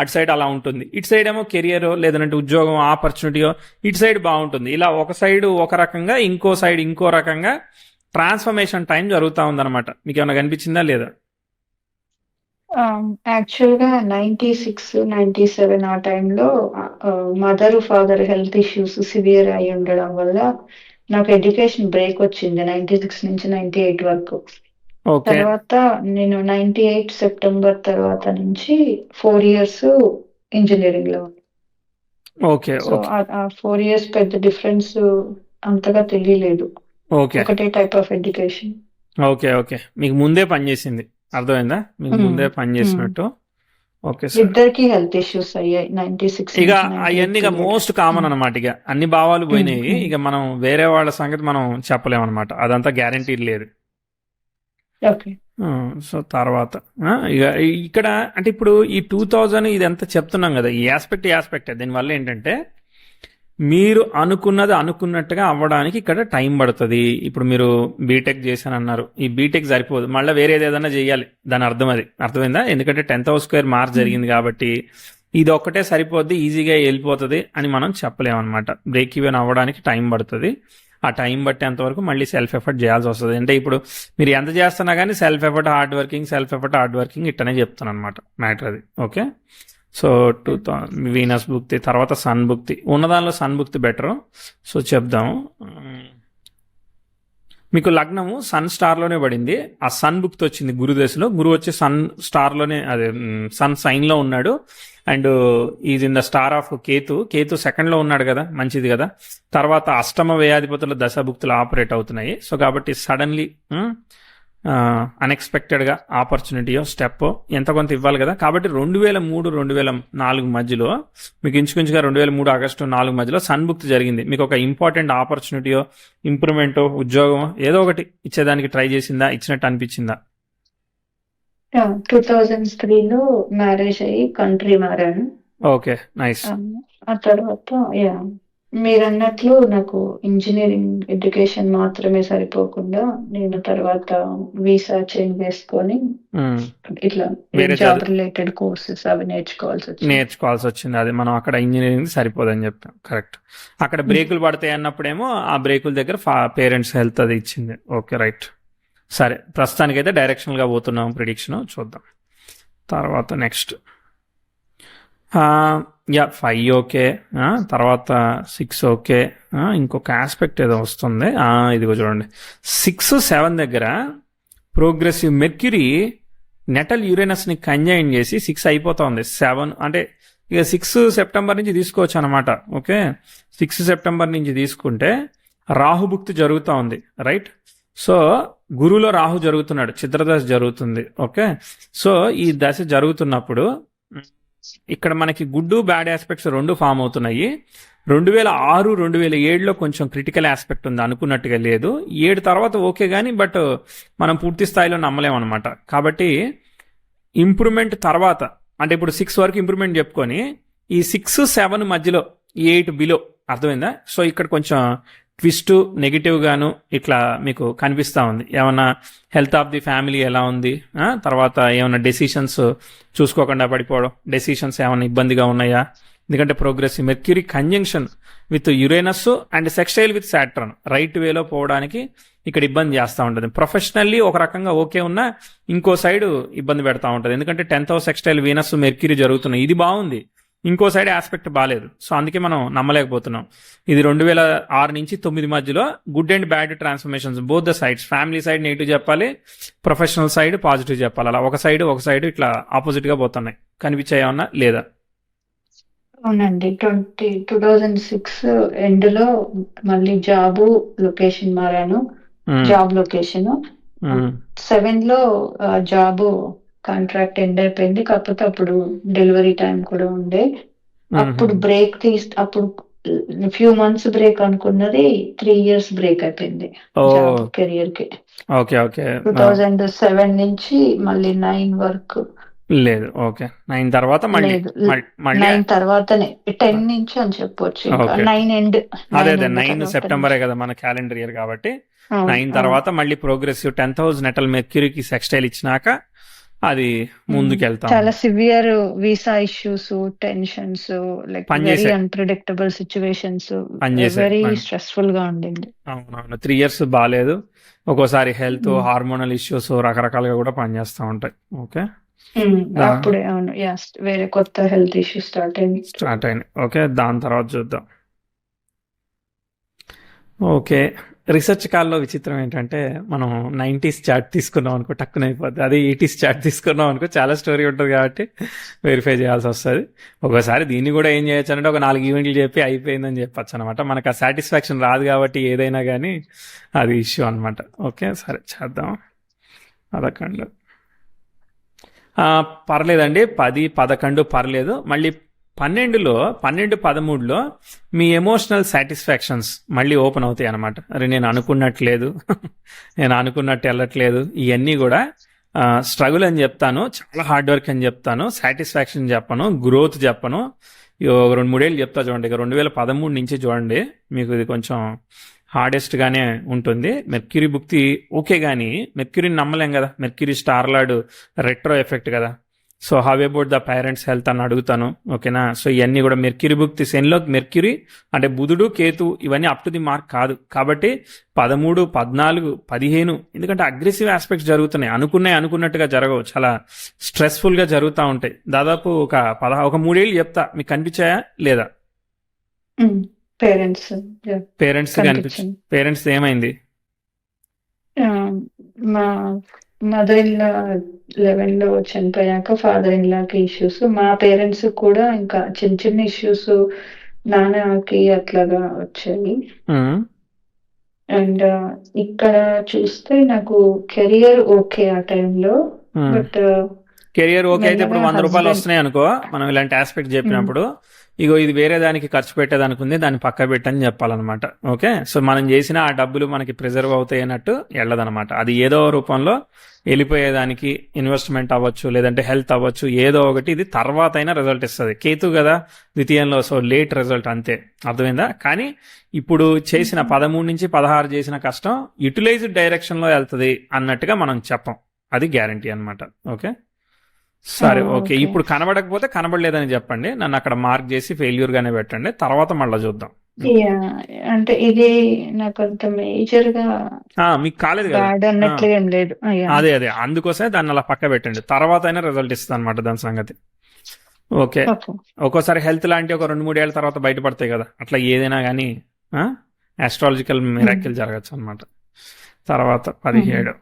అటు సైడ్ అలా ఉంటుంది, ఇటు సైడ్ ఏమో కెరియర్ లేదంటే ఉద్యోగం ఆపర్చునిటీయో ఇటు సైడ్ బాగుంటుంది. ఇలా ఒక సైడ్ ఒక రకంగా, ఇంకో సైడ్ ఇంకో రకంగా ట్రాన్స్ఫర్మేషన్ టైం జరుగుతూ ఉందన్నమాట. మీకు ఏమైనా కనిపించిందా లేదా? యాక్చువల్గా 96, 97 ఆ టైంలో mother father health issues severe అయి ఉండడం వల్ల నాకు ఎడ్యుకేషన్ బ్రేక్ వచ్చింది 96 నుంచి 98 వరకు. తర్వాత నేను 98 సెప్టెంబర్ తర్వాత నుంచి 4 ఇయర్స్ ఇంజనీరింగ్ లో. ఓకే, సో ఆ 4 ఇయర్స్ పెద్ద డిఫరెన్స్ అంతగా తెలియలేదు, ఒకటే type of education. Okay okay, మీకు ముందే పనిచేసింది, అర్థమైందా? మీకు ముందే పనిచేసినట్టు. ఓకే, ఇద్దరికి హెల్త్ ఇష్యూస్ అయ్యాయి 96. ఇక అవన్నీ ఇక మోస్ట్ కామన్ అనమాట. ఇక అన్ని భావాలు పోయినాయి, ఇక మనం వేరే వాళ్ళ సంగతి మనం చెప్పలేమన్నమాట, అదంతా గ్యారంటీ లేదు. సో తర్వాత ఇక ఇక్కడ అంటే ఇప్పుడు ఈ 2000 ఇదంతా చెప్తున్నాం కదా, ఈ ఆస్పెక్ట్ దీనివల్ల ఏంటంటే మీరు అనుకున్నది అనుకున్నట్టుగా అవ్వడానికి ఇక్కడ టైం పడుతుంది. ఇప్పుడు మీరు బీటెక్ చేశానన్నారు, ఈ బీటెక్ సరిపోదు, మళ్ళీ వేరేది ఏదైనా చేయాలి, దాని అర్థం అది అర్థమైందా? ఎందుకంటే 10th హౌస్ స్క్వేర్ మార్క్ జరిగింది కాబట్టి ఇది ఒక్కటే సరిపోద్ది, ఈజీగా వెళ్ళిపోతుంది అని మనం చెప్పలేమన్నమాట. బ్రేక్ ఈవెన్ అవ్వడానికి టైం పడుతుంది. ఆ టైం బట్టేంత వరకు మళ్ళీ సెల్ఫ్ ఎఫర్ట్ చేయాల్సి వస్తుంది. అంటే ఇప్పుడు మీరు ఎంత చేస్తున్నా కానీ సెల్ఫ్ ఎఫర్ట్ హార్డ్ వర్కింగ్ ఇట్టనే చెప్తాను అనమాట మ్యాటర్ అది. ఓకే, సో 2000 వీనస్ భుక్తి, తర్వాత సన్ భుక్తి. ఉన్నదానిలో సన్ భుక్తి బెటరు. సో చెప్దాము, మీకు లగ్నము సన్ స్టార్లోనే పడింది, ఆ సన్ భుక్తి వచ్చింది గురు దశలో. గురు వచ్చి సన్ స్టార్లోనే, అదే సన్ సైన్లో ఉన్నాడు. And is in the star of Ketu సెకండ్లో ఉన్నాడు కదా, మంచిది కదా. తర్వాత అష్టమ వ్యయాధిపతుల దశభుక్తులు ఆపరేట్ అవుతున్నాయి. సో కాబట్టి సడన్లీ అన్ఎక్స్పెక్టెడ్గా ఆపర్చునిటీయో స్టెప్ ఎంత కొంత ఇవ్వాలి కదా. కాబట్టి 2003, 2004 మధ్యలో మీకు ఇంచుమించుగా 2003 ఆగస్టు 4 మధ్యలో సన్భుక్తి జరిగింది. మీకు ఒక ఇంపార్టెంట్ ఆపర్చునిటీయో ఇంప్రూవ్మెంటో ఉద్యోగం ఏదో ఒకటి ఇచ్చేదానికి ట్రై చేసిందా, ఇచ్చినట్టు అనిపించిందా? 2003లో మ్యారేజ్ అయ్యి కంట్రీ మారాను. Okay, nice. ఆ తర్వాత మీరన్నట్లు నాకు ఇంజినీరింగ్ ఎడ్యుకేషన్ మాత్రమే సరిపోకుండా నేను తర్వాత వీసా చేంజ్ చేసుకొని ఉమ్, ఇట్లా వేరే జాబ్ చదువు రిలేటెడ్ కోర్సెస్ అవి నేర్చుకోవాల్సి వచ్చింది. నేర్చుకోవాల్సి వచ్చింది. అది మనం అక్కడ ఇంజనీరింగ్ సరిపోదని చెప్పాం. కరెక్ట్. అక్కడ బ్రేకులు పడతాయి అన్నప్పుడేమో ఆ బ్రేకుల దగ్గర పేరెంట్స్ హెల్త్ అది ఇచ్చింది. Okay, right. సరే, ప్రస్తుతానికైతే డైరెక్షనల్గా పోతున్నాం ప్రిడిక్షన్, చూద్దాం తర్వాత నెక్స్ట్. యా 5 ఓకే, తర్వాత 6 ఓకే. ఇంకొక ఆస్పెక్ట్ ఏదో వస్తుంది, ఇదిగో చూడండి. 6, 7 దగ్గర ప్రోగ్రెసివ్ మెర్క్యూరీ నెటల్ యురేనస్ని కంజైన్ చేసి 6 అయిపోతా ఉంది. 7 అంటే ఇక 6 సెప్టెంబర్ నుంచి తీసుకోవచ్చు అనమాట. ఓకే, 6 సెప్టెంబర్ నుంచి తీసుకుంటే రాహుభుక్తి జరుగుతూ ఉంది, రైట్. సో గురువులో రాహు జరుగుతున్నాడు, చిత్రదశ జరుగుతుంది. ఓకే, సో ఈ దశ జరుగుతున్నప్పుడు ఇక్కడ మనకి గుడ్ బ్యాడ్ ఆస్పెక్ట్స్ రెండు ఫామ్ అవుతున్నాయి. 2006, 2007లో కొంచెం క్రిటికల్ ఆస్పెక్ట్ ఉంది, అనుకున్నట్టుగా లేదు. 7 తర్వాత ఓకే కానీ బట్ మనం పూర్తి స్థాయిలో నమ్మలేమన్నమాట. కాబట్టి ఇంప్రూవ్మెంట్ తర్వాత అంటే ఇప్పుడు 6 వరకు ఇంప్రూవ్మెంట్ చెప్పుకొని ఈ 6, 7 మధ్యలో 8 బిలో, అర్థమైందా? సో ఇక్కడ కొంచెం ట్విస్ట్ నెగిటివ్ గాను ఇట్లా మీకు కనిపిస్తూ ఉంది. ఏమన్నా హెల్త్ ఆఫ్ ది ఫ్యామిలీ ఎలా ఉంది, తర్వాత ఏమన్నా డెసిషన్స్ చూసుకోకుండా పడిపోవడం, డెసిషన్స్ ఏమైనా ఇబ్బందిగా ఉన్నాయా? ఎందుకంటే progressive mercury conjunction with Uranus and sextile with Saturn right వేలో పోవడానికి ఇక్కడ ఇబ్బంది చేస్తూ ఉంటుంది. ప్రొఫెషనల్లీ ఒక రకంగా ఓకే ఉన్నా ఇంకో సైడ్ ఇబ్బంది పెడతా ఉంటుంది. ఎందుకంటే 10th house sextile Venus mercury జరుగుతున్నాయి, ఇది బాగుంది, ఇంకో సైడ్ ఆస్పెక్ట్ బాగాలేదు. సో అందుకే మనం నమ్మలేకపోతున్నాం. ఇది 2006 నుంచి 9 మధ్యలో good and bad transformations, both the sides. Family side negative చెప్పాలి, ప్రొఫెషనల్ సైడ్ పాజిటివ్ చెప్పాలి. అలా ఒక సైడ్ ఇట్లా ఆపోజిట్ గా పోతున్నాయి. కనిపించాయన్నా లేదా? అవునండి. 2006 ఎండ్ లో మళ్ళీ లొకేషన్ మారాను, జాబ్ లొకేషన్. 7 లో జాబ్ కాంట్రాక్ట్ ఎండ్ అయిపోయింది. కాకపోతే అప్పుడు డెలివరీ టైం కూడా ఉండే. అప్పుడు అప్పుడు ఫ్యూ మంత్స్ బ్రేక్ అనుకున్నది 3 years బ్రేక్ అయిపోయింది జాబ్ కెరియర్ కి. 2007 నుంచి మళ్ళీ 9 వరకు లేదు. ఓకే, 9 తర్వాత మళ్ళీ 9 తర్వాతనే 10 నుంచి అని చెప్పొచ్చు. 9 ఎండ్. అదే 9 సెప్టెంబరే కదా మన క్యాలెండర్ ఇయర్ కాబట్టి. 9 తర్వాత మళ్ళీ ప్రోగ్రెసివ్ 10th హౌస్ నెటల్ మెర్క్యూరీకి సెక్స్టైల్ ఇచ్చినాక అది ముందుకెళ్తాం. చాలా severe visa issues, tensions, like very unpredictable situations, very stressful గా ఉండింది. అవునవును, 3 years బాగాలేదు. ఒక్కోసారి హెల్త్ హార్మోనల్ ఇష్యూస్ రకరకాలుగా కూడా పనిచేస్తూ ఉంటాయి. ఓకే, అప్పుడే అవును, వేరే కొత్త హెల్త్ ఇష్యూ స్టార్ట్ అయింది. ఓకే, దాని తర్వాత చూద్దాం. ఓకే, రీసెర్చ్ కాల్లో విచిత్రం ఏంటంటే మనం 90s చార్ట్ తీసుకున్నాం అనుకో టక్కున అయిపోద్ది, అదే 80s చార్ట్ తీసుకున్నాం అనుకో చాలా స్టోరీ ఉంటుంది కాబట్టి వెరిఫై చేయాల్సి వస్తుంది. ఒకసారి దీన్ని కూడా ఏం చేయొచ్చు అంటే ఒక 4 ఈవెంట్లు చెప్పి అయిపోయిందని చెప్పచ్చు అనమాట. మనకు ఆ సాటిస్ఫాక్షన్ రాదు కాబట్టి ఏదైనా కానీ అది ఇష్యూ అనమాట. ఓకే, సరే చేద్దాం. 11 పర్లేదండి, 10, 11 పర్లేదు. మళ్ళీ 12, 13లో మీ ఎమోషనల్ సాటిస్ఫాక్షన్స్ మళ్ళీ ఓపెన్ అవుతాయి అనమాట. అరే నేను అనుకున్నట్లేదు, నేను అనుకున్నట్టు వెళ్ళట్లేదు, ఇవన్నీ కూడా స్ట్రగుల్ అని చెప్తాను, చాలా హార్డ్ వర్క్ అని చెప్తాను, సాటిస్ఫాక్షన్ చెప్పను, గ్రోత్ చెప్పను. 2-3 ఏళ్ళు చెప్తా చూడండి. ఇక 2013 నుంచి చూడండి, మీకు ఇది కొంచెం హార్డెస్ట్ గానే ఉంటుంది. మెర్క్యూరీ భుక్తి ఓకే కానీ మెర్క్యూరీని నమ్మలేం కదా, Mercury star lord retro effect కదా. So how about the parents health అని అడుగుతాను. ఓకేనా? సో ఇవన్నీ కూడా మెర్క్యూరీ భుక్తి శనిలో మెర్క్యూరీ అంటే బుధుడు, కేతు ఇవన్నీ అప్ టు ది మార్క్ కాదు కాబట్టి 13, 14, 15 ఎందుకంటే అగ్రెసివ్ ఆస్పెక్ట్స్ జరుగుతున్నాయి. అనుకున్నట్టుగా జరగవు, చాలా స్ట్రెస్ఫుల్ గా జరుగుతూ ఉంటాయి. దాదాపు ఒక 3 ఏళ్ళు చెప్తా, మీకు కనిపించాయా లేదా? పేరెంట్స్ ఏమైంది? మా మదర్ ఇన్ లా 11 లో చనిపోయాక ఫాదర్ ఇన్ లాకి ఇష్యూస్, మా పేరెంట్స్ కూడా ఇంకా చిన్న ఇష్యూస్ నాన్నకి అట్లాగా వచ్చాయి. అండ్ ఇక్కడ చూస్తే నాకు కెరియర్ ఓకే ఆ టైంలో, బట్ కెరియర్ ఓకే అయితే ఇప్పుడు మెల్లగా 100 రూపాయలు హస్బెండ్ వస్తున్నాయి అనుకో, మనం ఇలాంటి ఆస్పెక్ట్ చెప్పినప్పుడు, ఇగో ఇది వేరే దానికి ఖర్చు పెట్టేదానికి ఉంది, దాన్ని పక్క పెట్టని చెప్పాలన్నమాట. ఓకే, సో మనం చేసిన ఆ డబ్బులు మనకి ప్రిజర్వ్ అవుతాయి అన్నట్టు వెళ్ళదన్నమాట. అది ఏదో రూపంలో వెళ్ళిపోయేదానికి ఇన్వెస్ట్మెంట్ అవ్వచ్చు, లేదంటే హెల్త్ అవ్వచ్చు, ఏదో ఒకటి. ఇది తర్వాత అయినా రిజల్ట్ ఇస్తుంది. కేతు కదా ద్వితీయంలో, సో లేట్ రిజల్ట్ అంతే. అర్థమైందా? కానీ ఇప్పుడు చేసిన 13 నుంచి 16 చేసిన కష్టం యూటిలైజ్డ్ డైరెక్షన్లో వెళ్తుంది అన్నట్టుగా మనం చెప్పం. అది గ్యారంటీ అన్నమాట. ఓకే, సరే. Okay, okay. ఇప్పుడు కనబడకపోతే కనబడలేదని చెప్పండి, నన్ను అక్కడ మార్క్ చేసి ఫెయిల్యూర్ గానే పెట్టండి, తర్వాత మళ్ళీ చూద్దాం. యా, అంటే ఇది నాకు అంత మేజర్ గా మీకు కాలేదు కదా. బ్యాడ్ అన్నట్లు ఏం లేదు. యా, అదే అదే, అందుకోసమే దాన్ని అలా పక్క పెట్టండి, తర్వాత అయినా రిజల్ట్ ఇస్తుంది అనమాట దాని సంగతి. Okay, okay. ఒక్కోసారి హెల్త్ లాంటి ఒక 2-3 ఏళ్ళ తర్వాత బయటపడతాయి కదా, అట్లా ఏదైనా కానీ ఆస్ట్రాలజికల్ మిరాకిల్ జరగచ్చు అనమాట. తర్వాత 17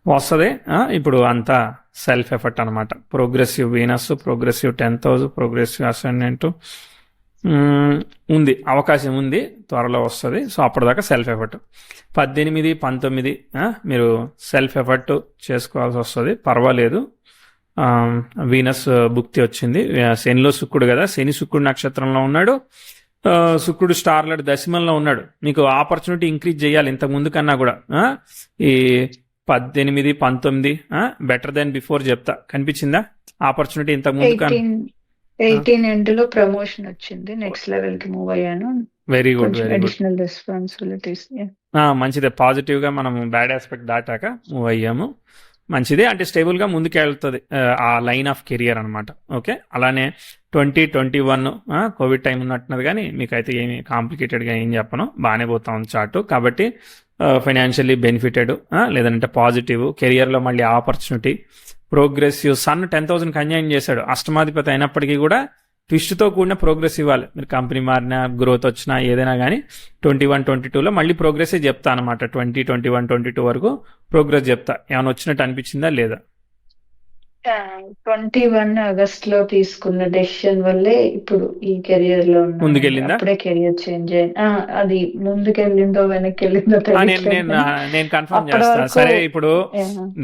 వస్తుంది. ఇప్పుడు అంతా సెల్ఫ్ ఎఫర్ట్ అనమాట. Progressive Venus, progressive 10th house, progressive ascendant ఉంది, అవకాశం ఉంది, త్వరలో వస్తుంది. సో అప్పటిదాకా సెల్ఫ్ ఎఫర్ట్. 18, 19 మీరు సెల్ఫ్ ఎఫర్ట్ చేసుకోవాల్సి వస్తుంది, పర్వాలేదు. వీనస్ భుక్తి వచ్చింది. శనిలో శుక్రుడు కదా, శని శుక్రుడు నక్షత్రంలో ఉన్నాడు. శుక్రుడు స్టార్లెట్ దశమంలో ఉన్నాడు. మీకు ఆపర్చునిటీ ఇంక్రీజ్ చేయాలి ఇంతకు ముందు కన్నా కూడా. ఈ 18, 19 బెటర్ దెన్ బిఫోర్ చెప్తా. కనిపించిందా ఆపర్చునిటీ ఇంతకు ముందు కన్నా? 18 ఎండ్ లో ప్రమోషన్ వచ్చింది, నెక్స్ట్ లెవెల్ కి మూవ్ అయ్యాను. వెరీ గుడ్, కొంచెం వెరీ గుడ్. Additional responsibilities. మంచిదే, పాజిటివ్ గా మనం బ్యాడ్ ఆస్పెక్ట్ దాటాక మూవ్ అయ్యాము. మంచిదే, అంటే స్టేబుల్ గా ముందుకు వెళ్తుంది ఆ లైన్ ఆఫ్ కెరియర్ అనమాట. ఓకే, అలానే 2021 కోవిడ్ టైం ఉన్నట్టున్నది, కానీ మీకైతే ఏమి కాంప్లికేటెడ్ గా ఏం చెప్పను, బాగానే పోతా ఉంది చార్టు. కాబట్టి ఫైనాన్షియల్లీ బెనిఫిటెడ్, లేదంటే పాజిటివ్ కెరియర్లో మళ్ళీ ఆపర్చునిటీ. ప్రోగ్రెసివ్ సన్ 10,000 కన్యాయం చేశాడు, అష్టమాధిపతి అయినప్పటికీ కూడా ట్విస్ట్తో కూడిన ప్రోగ్రెస్ ఇవ్వాలి. మీరు కంపెనీ మారినా, గ్రోత్ వచ్చినా, ఏదైనా కానీ 21, 22లో మళ్ళీ ప్రోగ్రెస్ చెప్తా అనమాట. 20, 21, 22 వరకు ప్రోగ్రెస్ చెప్తా. ఏమైనా వచ్చినట్టు అనిపించిందా లేదా? 21 ఆగస్ట్ లో తీసుకున్న డెసిషన్ వల్లే ఇప్పుడు ఈ కెరియర్ లో ఉన్నాను. ముందుకెళ్ళిందా? అప్పుడే కెరియర్ చేంజ్ అయ్యింది. అది ముందుకెళ్ళిందో వెనక్కి వెళ్ళిందో నేను కన్ఫర్మ్ చేస్తా. సరే, ఇప్పుడు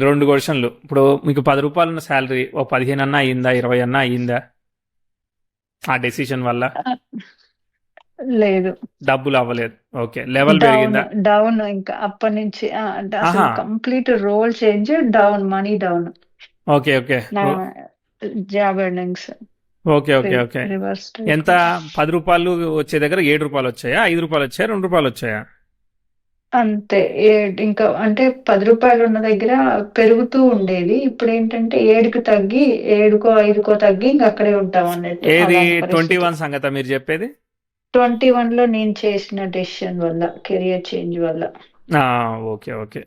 2 క్వశ్చన్లు. ఇప్పుడు మీకు 10 రూపాయలు ఉన్న శాలరీ ఓ 15 అన్నా అయిందా, 20 అన్నా అయిందా ఆ డెసిషన్ వల్ల? లేదు, డబ్బులు అవ్వలేదు. ఓకే, లెవెల్ పెరిగిందా? డౌన్. ఇంకా అప్పటి నుంచి అసలు complete role change, down, money down. Okay okay, job earnings. Okay okay okay. ఎంత? 10 రూపాయలు వచ్చే దగ్గర 7 రూపాయలు వచ్చాయా, 5 రూపాయలు వచ్చాయా, 2 రూపాయలు వచ్చాయా? అంతే. ఇంకా అంటే 10 రూపాయలు ఉన్న దగ్గర పెరుగుతూ ఉండేది. ఇప్పుడు ఏంటంటే 7కి తగ్గి, 7కో 5కో తగ్గి ఇంకా అక్కడే ఉంటాం అన్నట్టు. ఏది 21 సంగత మీరు చెప్పేది? 21 లో నేను చేసిన డెసిషన్ వల్ల, కెరియర్ చేంజ్ వల్ల. ఓకే ఓకే,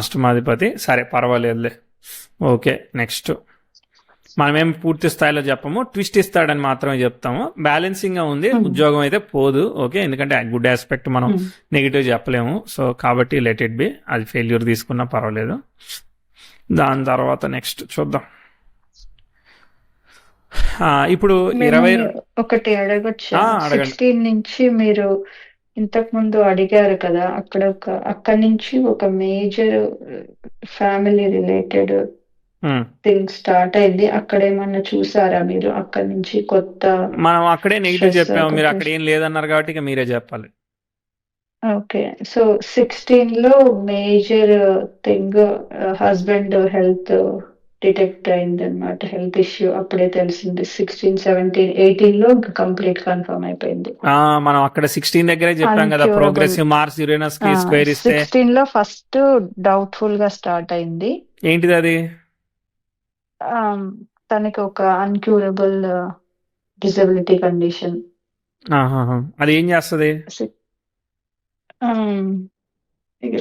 అష్టమాధిపతి. సరే, పర్వాలేదులే. Okay, next. మనమేం పూర్తి స్థాయిలో చెప్పము, ట్విస్ట్ ఇస్తాడని మాత్రమే చెప్తాము. బ్యాలెన్సింగ్ గా ఉంది, ఉద్యోగం అయితే పోదు. ఓకే, ఎందుకంటే గుడ్ ఆస్పెక్ట్ మనం నెగిటివ్ చెప్పలేము. సో కాబట్టి లెట్ ఇట్ బి, అది ఫెయిల్యూర్ తీసుకున్నా పర్వాలేదు. దాని తర్వాత నెక్స్ట్ చూద్దాం. ఇప్పుడు 20 ఒకటి అడగొచ్చు. 16 నుంచి మీరు ఇంతకు ముందు అడిగారు కదా, అక్కడి నుంచి ఒక major family related thing start అయింది. అక్కడ ఏమన్నా చూసారా మీరు? అక్కడి నుంచి కొత్త మనం అక్కడే నెగిటివ్ చెప్పాము, మీరు అక్కడ ఏం లేదన్నారు కాబట్టి ఇక మీరే చెప్పాలి. ఓకే, సో 16 లో major thing husband health detect అయింది అనమాట, హెల్త్ ఇష్యూ. అప్పుడే తెలిసింది. 16, 17, 18 లో కంప్లీట్ కన్ఫర్మ్ అయిపోయింది. మనం అక్కడ 16 దగ్గరే చెప్పాం కదా, ప్రోగ్రెసివ్ మార్స్ యురేనస్ కి స్క్వేర్ ఇస్తే. 16 లో ఫస్ట్ డౌట్ఫుల్ గా స్టార్ట్ అయింది. ఏంటిది అది? తనకి ఒక అన్క్యూరబుల్ డిజబిలిటీ కండిషన్. అది ఏం చేస్తుంది?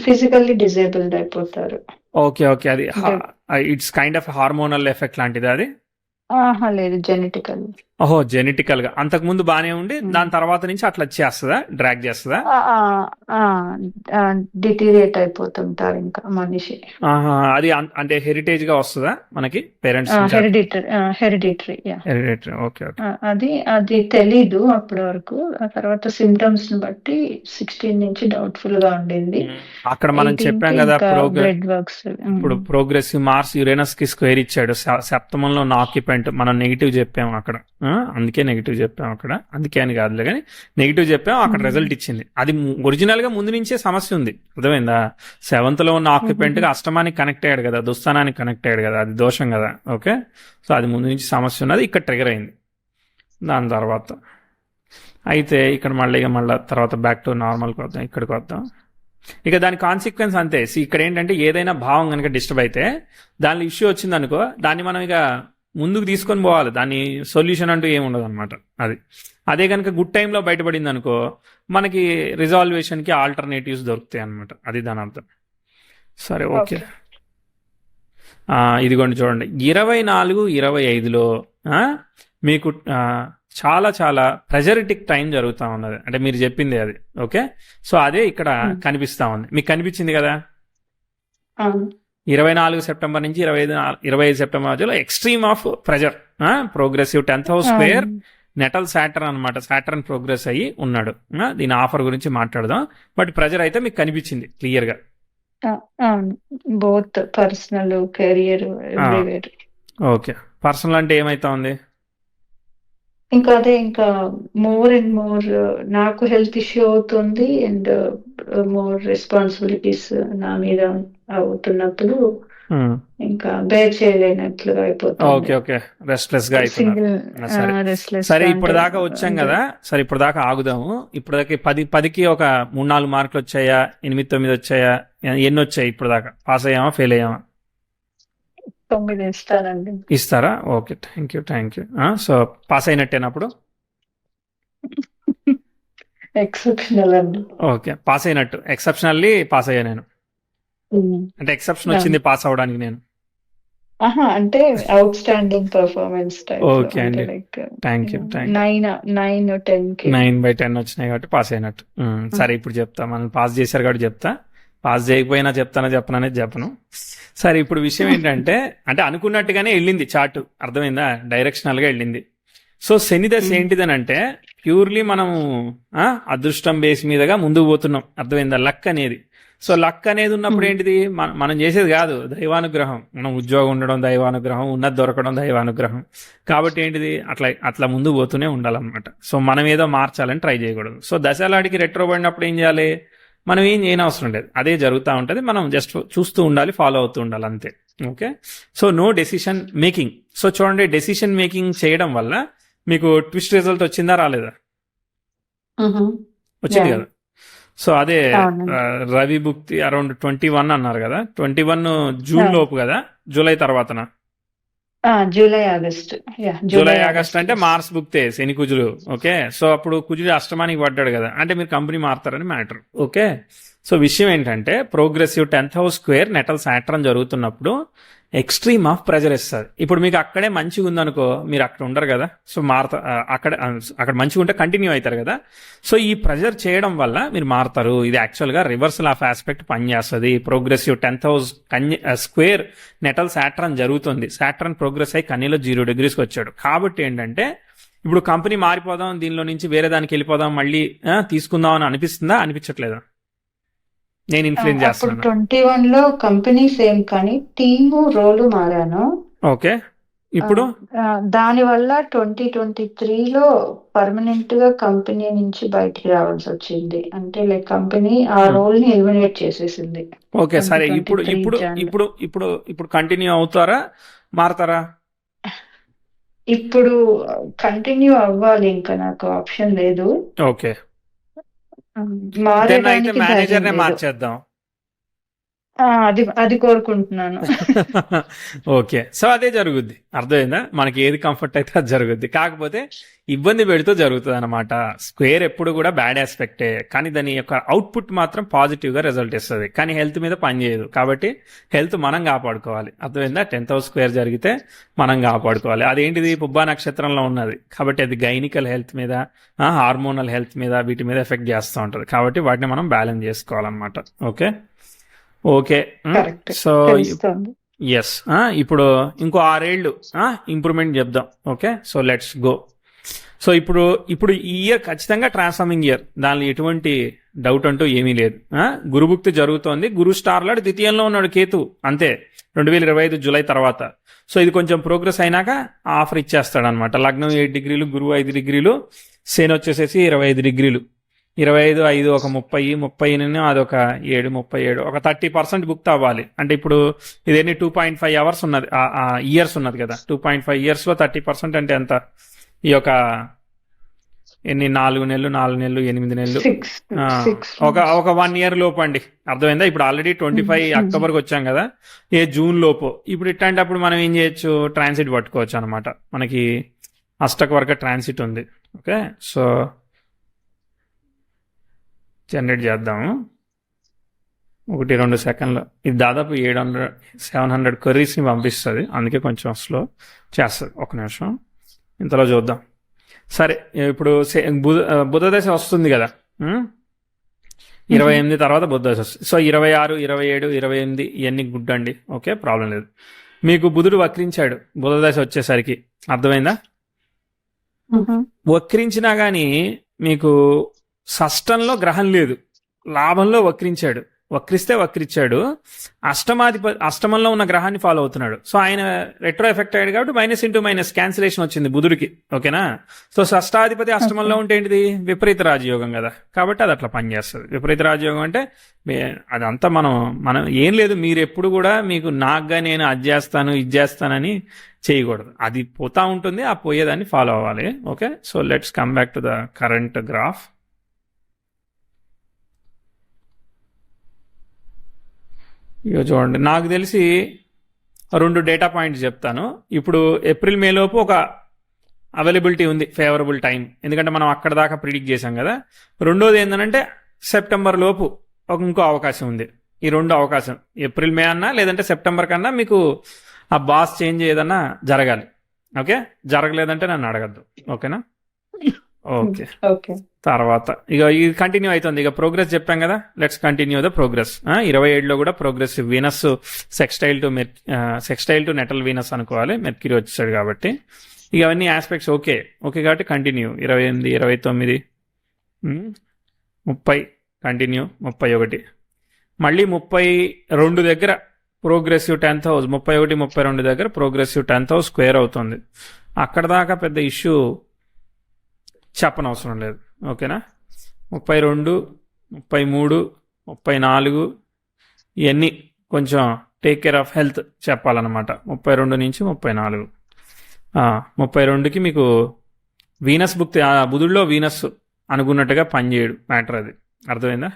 ఫిజికల్లీ డిజేబుల్డ్ అయిపోతారు. ఓకే ఓకే, అది it's kind of hormonal effect లాంటిది అది? లేదు, జెనెటికల్. ఓహో, జెనెటికల్ గా అంతకు ముందు బానే ఉండి దాని తర్వాత నుంచి అట్లా చేస్తుందా, డ్రాగ్ చేస్తుందా? డిటీరియేట్ అయిపోతుంటారు ఇంకా మనిషి. ఆహా, అది అంటే హెరిటేజ్ గా వస్తుందా మనకి పేరెంట్స్ నుంచి? హెరిడిటరీ. Hereditary, okay okay. అది అది తెలీదు అప్పటి వరకు. ఆ తర్వాత సిమ్టమ్స్ ని బట్టి 16 నుంచి డౌట్ఫుల్ గా ఉండింది. అక్కడ మనం 18 చెప్పాం కి కదా ఇంకా బ్లడ్ వర్క్స్. ఇప్పుడు ప్రోగ్రెసివ్ మార్స్ యురేనస్ కి స్క్వేర్ ఇచ్చాడు, సప్తమంలో ఉన్న ఆక్యుపెంట్. మనం నెగిటివ్ చెప్పాము అక్కడ, అందుకే నెగిటివ్ చెప్పాము అక్కడ, అందుకే అని కాదులే కానీ నెగిటివ్ చెప్పాము అక్కడ, రిజల్ట్ ఇచ్చింది. అది ఒరిజినల్ గా ముందు నుంచే సమస్య ఉంది, అర్థమైందా? 7th లో ఉన్న ఆక్యుపెంట్ గా అష్టమానికి కనెక్ట్ అయ్యాడు కదా, దుస్థానానికి కనెక్ట్ అయ్యాడు కదా, అది దోషం కదా. ఓకే, సో అది ముందు నుంచి సమస్య ఉన్నది, ఇక్కడ ట్రిగర్ అయింది. దాని తర్వాత అయితే ఇక్కడ మళ్ళీ తర్వాత బ్యాక్ టు నార్మల్కి వద్దాం, ఇక్కడికి వద్దాం. ఇక దాని కాన్సిక్వెన్స్ అంతే. ఇక్కడ ఏంటంటే ఏదైనా భావం కనుక డిస్టర్బ్ అయితే, దానిలో ఇష్యూ వచ్చింది అనుకో, దాన్ని మనం ఇక ముందుకు తీసుకొని పోవాలి, దాని సొల్యూషన్ అంటూ ఏమి ఉండదు అనమాట. అదే కనుక గుడ్ టైంలో బయటపడింది అనుకో, మనకి రిజాల్వేషన్కి ఆల్టర్నేటివ్స్ దొరుకుతాయి అనమాట, అది దాని అర్థం. సరే, ఓకే. ఇదిగోండి చూడండి, 24, 25లో మీకు చాలా చాలా ప్రెజరిటిక్ టైం జరుగుతూ ఉన్నది, అంటే మీరు చెప్పింది అది. ఓకే, సో అదే ఇక్కడ కనిపిస్తా ఉంది, మీకు కనిపించింది కదా. 24 సెప్టెంబర్ నుంచి 25 సెప్టెంబర్ మధ్యలో extreme of pressure, progressive 10th house square natal Saturn అనమాట. సాటర్న్ ప్రోగ్రెస్ అయ్యి ఉన్నాడు. దీని ఆఫర్ గురించి మాట్లాడదాం, బట్ ప్రెజర్ అయితే మీకు కనిపించింది క్లియర్ గా. Both personal, career, everywhere. Okay, personal అంటే ఏమైతా ఉంది? ఇంకా అదే, ఇంకా మోర్ అండ్ మోర్ నాకు హెల్త్ ఇష్యూ అవుతుంది, అండ్ మోర్ రెస్పాన్సిబిలిటీస్ నా మీద అవుతున్నప్పుడు ఇంకా బేర్ చేయలేనట్లుగా అయిపోతుంది. ఓకే ఓకే, రెస్ట్లెస్ గా అవుతున్నారు. సరే, ఇప్పుడు దాకా వచ్చాం కదా, సరే ఇప్పుడు దాకా ఆగుదాము. ఇప్పుడు దాకా 10కి ఒక 3-4 మార్కులు వచ్చాయా, 8-9 వచ్చాయా, ఎన్ని వచ్చాయి ఇప్పుడు దాకా? Pass అయ్యామా, fail అయ్యామా? 9 ఇస్తానండి. ఇస్తారా? Okay, thank you. So pass అయినట్టేనప్పుడు? ఎక్సెప్షనల్ అండి. ఓకే, పాస్ అయినట్టు. ఎక్సెప్షనల్లీ పాస్ అయ్యా నేను, అంటే ఎక్సెప్షన్ వచ్చింది పాస్ అవడానికి నేను. అంటే అవుట్ స్టాండింగ్ పర్ఫార్మెన్స్. ఓకే అండి, థ్యాంక్ యూ. 9/10 వచ్చినాయి కాబట్టి పాస్ అయినట్టు. సరే, ఇప్పుడు చెప్తా, మనం పాస్ చేశారు కాబట్టి చెప్తా. పాస్ చేయకపోయినా చెప్పననేది చెప్పను. సరే, ఇప్పుడు విషయం ఏంటంటే, అంటే అనుకున్నట్టుగానే వెళ్ళింది చార్ట్, అర్థమైందా? డైరెక్షనల్ గా వెళ్ళింది. సో శని దశ ఏంటిదని అంటే, ప్యూర్లీ మనము అదృష్టం బేస్ మీదగా ముందుకు పోతున్నాం, అర్థమైందా? లక్ అనేది. సో లక్ అనేది ఉన్నప్పుడు ఏంటిది, మనం చేసేది కాదు, దైవానుగ్రహం. మనం ఉద్యోగం ఉండడం దైవానుగ్రహం, ఉన్నది దొరకడం దైవానుగ్రహం. కాబట్టి ఏంటిది, అట్లా ముందుకు పోతూనే ఉండాలన్నమాట. సో మనం ఏదో మార్చాలని ట్రై చేయకూడదు. సో దశలాడికి రెట్రో పడినప్పుడు ఏం చేయాలి, మనం ఏం చేయనవసరం లేదు, అదే జరుగుతూ ఉంటుంది. మనం జస్ట్ చూస్తూ ఉండాలి, ఫాలో అవుతూ ఉండాలి, అంతే. Okay, so no decision making. So చూడండి, డెసిషన్ మేకింగ్ చేయడం వల్ల మీకు ట్విస్ట్ రిజల్ట్ వచ్చిందా, రాలేదా? వచ్చింది కదా. సో అదే రవి భుక్తి అరౌండ్ 21 అన్నారు కదా, 21 జూన్ లోపు కదా, జూలై తర్వాతనా? జూలై ఆగస్ట్ అంటే మార్స్ భుక్తే, శని కుజుడు. ఓకే, సో అప్పుడు కుజుడు అష్టమానికి పడ్డాడు కదా, అంటే మీరు కంపెనీ మారుతారని మ్యాటర్. ఓకే, సో విషయం ఏంటంటే, progressive 10th house square natal Saturn జరుగుతున్నప్పుడు ఎక్స్ట్రీమ్ ఆఫ్ ప్రెజర్ ఇస్తుంది. ఇప్పుడు మీకు అక్కడే మంచిగా ఉందనుకో, మీరు అక్కడ ఉండరు కదా, సో అక్కడ మంచిగా ఉంటే కంటిన్యూ అవుతారు కదా. సో ఈ ప్రెజర్ చేయడం వల్ల మీరు మారుతారు. ఇది యాక్చువల్గా రివర్సల్ ఆఫ్ ఆస్పెక్ట్ పనిచేస్తుంది. Progressive 10th house square natal Saturn జరుగుతుంది. సాటర్న్ ప్రోగ్రెస్ అయ్యి కన్నీలో 0 degreesకి వచ్చాడు. కాబట్టి ఏంటంటే, ఇప్పుడు కంపెనీ మారిపోదాం, దీనిలో నుంచి వేరే దానికి వెళ్ళిపోదాం, మళ్ళీ తీసుకుందాం అని అనిపిస్తుందా, అనిపించట్లేదా? నేను ఇన్ఫ్లుయెన్స్ చేస్తాను. 21లో కంపెనీ సేమ్, కానీ టీము రోలు మారాను. ఓకే, ఇప్పుడు దాని వల్ల 2023లో పర్మనెంట్ గా కంపెనీ నుంచి బయటికి రావాల్సి వచ్చింది. అంటే లైక్ కంపెనీ ఆ రోల్ ని ఎలిమినేట్ చేసేసింది. ఓకే, సరే, ఇప్పుడు కంటిన్యూ అవుతారా, మారతారా? ఇప్పుడు కంటిన్యూ అవ్వాలి, ఇంకా నాకు ఆప్షన్ లేదు. ఓకే, అయితే మేనేజర్ నే మార్చేద్దాం. అది అది కోరుకుంటున్నాను. ఓకే. సో, అదే జరుగుద్ది. అర్థమైందా? మనకి ఏది కంఫర్ట్ అయితే అది జరుగుద్ది. కాకపోతే ఇబ్బంది పెడుతూ జరుగుతదనమాట. స్క్వేర్ ఎప్పుడు కూడా బ్యాడ్ ఆస్పెక్టే. కానీ దాని యొక్క అవుట్‌పుట్ మాత్రం పాజిటివ్‌గా రిజల్ట్ ఇస్తది. కానీ హెల్త్ మీద పనిచేయదు. కాబట్టి హెల్త్ మనం కాపాడుకోవాలి. అర్థమైందా? 10th హౌస్ స్క్వేర్ జరిగితే మనం కాపాడుకోవాలి. అదేంటిది? పుబ్బా నక్షత్రంలో ఉన్నది. కాబట్టి అది గైనికల్ హెల్త్ మీద, హార్మోనల్ హెల్త్ మీద, వీటి మీద ఎఫెక్ట్ చేస్తూ ఉంటది. కాబట్టి వాటిని మనం బ్యాలెన్స్ చేసుకోవాలన్నమాట. ఓకే. ఓకే. కరెక్ట్. సో, తెలుస్తోంది. ఎస్. ఇప్పుడు ఇంకో 6 ఏళ్ళు ఇంప్రూవ్మెంట్ చెప్దాం. Okay. So let's go. So ఇప్పుడు ఇప్పుడు ఈ ఇయర్ ఖచ్చితంగా ట్రాన్స్ఫార్మింగ్ ఇయర్. దానిలో ఎటువంటి డౌట్ అంటూ ఏమీ లేదు. గురుభుక్తి జరుగుతోంది. గురు స్టార్లో ద్వితీయంలో ఉన్నాడు కేతు. అంతే. 2025 జూలై తర్వాత. సో ఇది కొంచెం ప్రోగ్రెస్ అయినాక ఆఫర్ ఇచ్చేస్తాడు అనమాట. లగ్నం 7 డిగ్రీలు, గురువు 5 డిగ్రీలు, శని వచ్చేసేసి 25 డిగ్రీలు. 25, 5 ఒక 30, 30 అదొక 7, 37 ఒక 30% బుక్ అవ్వాలి. అంటే ఇప్పుడు ఇదేన్ని 2.5 అవర్స్ ఉన్నది, ఇయర్స్ ఉన్నది కదా. 2.5 ఇయర్స్లో 30% అంటే ఎంత? ఈ యొక్క ఎన్ని 4 నెలలు, 4 నెలలు, 8 నెలలు, 6 ఒక 1 ఇయర్ లోపు అండి. అర్థమైందా? ఇప్పుడు ఆల్రెడీ 25 అక్టోబర్కి వచ్చాం కదా, జూన్ లోపు. ఇప్పుడు ఇట్లాంటప్పుడు మనం ఏం చేయొచ్చు? ట్రాన్సిట్ పట్టుకోవచ్చు అనమాట. మనకి అష్టక వరకు ట్రాన్సిట్ ఉంది. ఓకే. సో జనరేట్ చేద్దాము. 1-2 సెకండ్లు. ఇది దాదాపు 700 క్వరీస్ని పంపిస్తుంది. అందుకే కొంచెం స్లో చేస్తుంది. ఒక నిమిషం, ఇంతలో చూద్దాం. సరే, ఇప్పుడు బుధదశ వస్తుంది కదా. 28 తర్వాత బుధదశ వస్తుంది. సో 26, 27, 28 ఇవన్నీ గుడ్ అండి. ఓకే, ప్రాబ్లం లేదు. మీకు బుధుడు వక్రించాడు బుధదశ వచ్చేసరికి. అర్థమైందా? వక్రించినా కానీ మీకు షష్టంలో గ్రహం లేదు, లాభంలో వక్రించాడు. వక్రిస్తే వక్రించాడు. అష్టమంలో ఉన్న గ్రహాన్ని ఫాలో అవుతున్నాడు. సో ఆయన రెట్రో ఎఫెక్ట్ అయ్యాడు కాబట్టి -*- క్యాన్సిలేషన్ వచ్చింది బుధుడికి. ఓకేనా? సో షష్టాధిపతి అష్టమంలో ఉంటే ఏంటిది? విపరీత రాజయోగం కదా. కాబట్టి అది అట్లా పనిచేస్తుంది. విపరీత రాజయోగం అంటే అదంతా మనం ఏం లేదు. మీరు ఎప్పుడు కూడా మీకు నాకుగా నేను అది చేస్తాను ఇది చేస్తానని చేయకూడదు. అది పోతా ఉంటుంది. ఆ పోయేదాన్ని ఫాలో అవ్వాలి. Okay. So let's come back to the current graph. ఇక చూడండి, నాకు తెలిసి 2 డేటా పాయింట్స్ చెప్తాను. ఇప్పుడు ఏప్రిల్ మే లోపు ఒక అవైలబిలిటీ ఉంది, ఫేవరబుల్ టైం. ఎందుకంటే మనం అక్కడ దాకా ప్రిడిక్ట్ చేసాం కదా. రెండోది ఏంటంటే సెప్టెంబర్ లోపు ఇంకో అవకాశం ఉంది. ఈ 2 అవకాశం, ఏప్రిల్ మే అన్నా లేదంటే సెప్టెంబర్ కన్నా మీకు ఆ బాస్ చేంజ్ ఏదన్నా జరగాలి. ఓకే. జరగలేదంటే నన్ను అడగద్దు. ఓకేనా? ఓకే. తర్వాత ఇక ఇది కంటిన్యూ అవుతుంది. ఇక ప్రోగ్రెస్ చెప్పాం కదా. Let's continue the progress. 27లో కూడా progress. Venus sextile to natal Venus అనుకోవాలి. మెర్క్యూరీ వచ్చేసాడు కాబట్టి ఇక అవన్నీ ఆస్పెక్ట్స్ ఓకే కాబట్టి కంటిన్యూ. 28, 29, 30 కంటిన్యూ. 31 మళ్ళీ 32 దగ్గర ప్రోగ్రెసివ్ 10th హౌస్. 31, 32 దగ్గర ప్రోగ్రెసివ్ 10th హౌస్ స్క్వేర్ అవుతుంది. అక్కడ దాకా పెద్ద ఇష్యూ చెప్పనవసరం లేదు. ఓకేనా? 32, 33, 34 ఇవన్నీ కొంచెం టేక్ కేర్ ఆఫ్ హెల్త్ చెప్పాలన్నమాట. 32 నుంచి 34. 32కి మీకు వీనస్ బుక్, బుధుడిలో వీనస్ అనుకున్నట్టుగా పనిచేయడు మ్యాటర్. అది అర్థమైందా?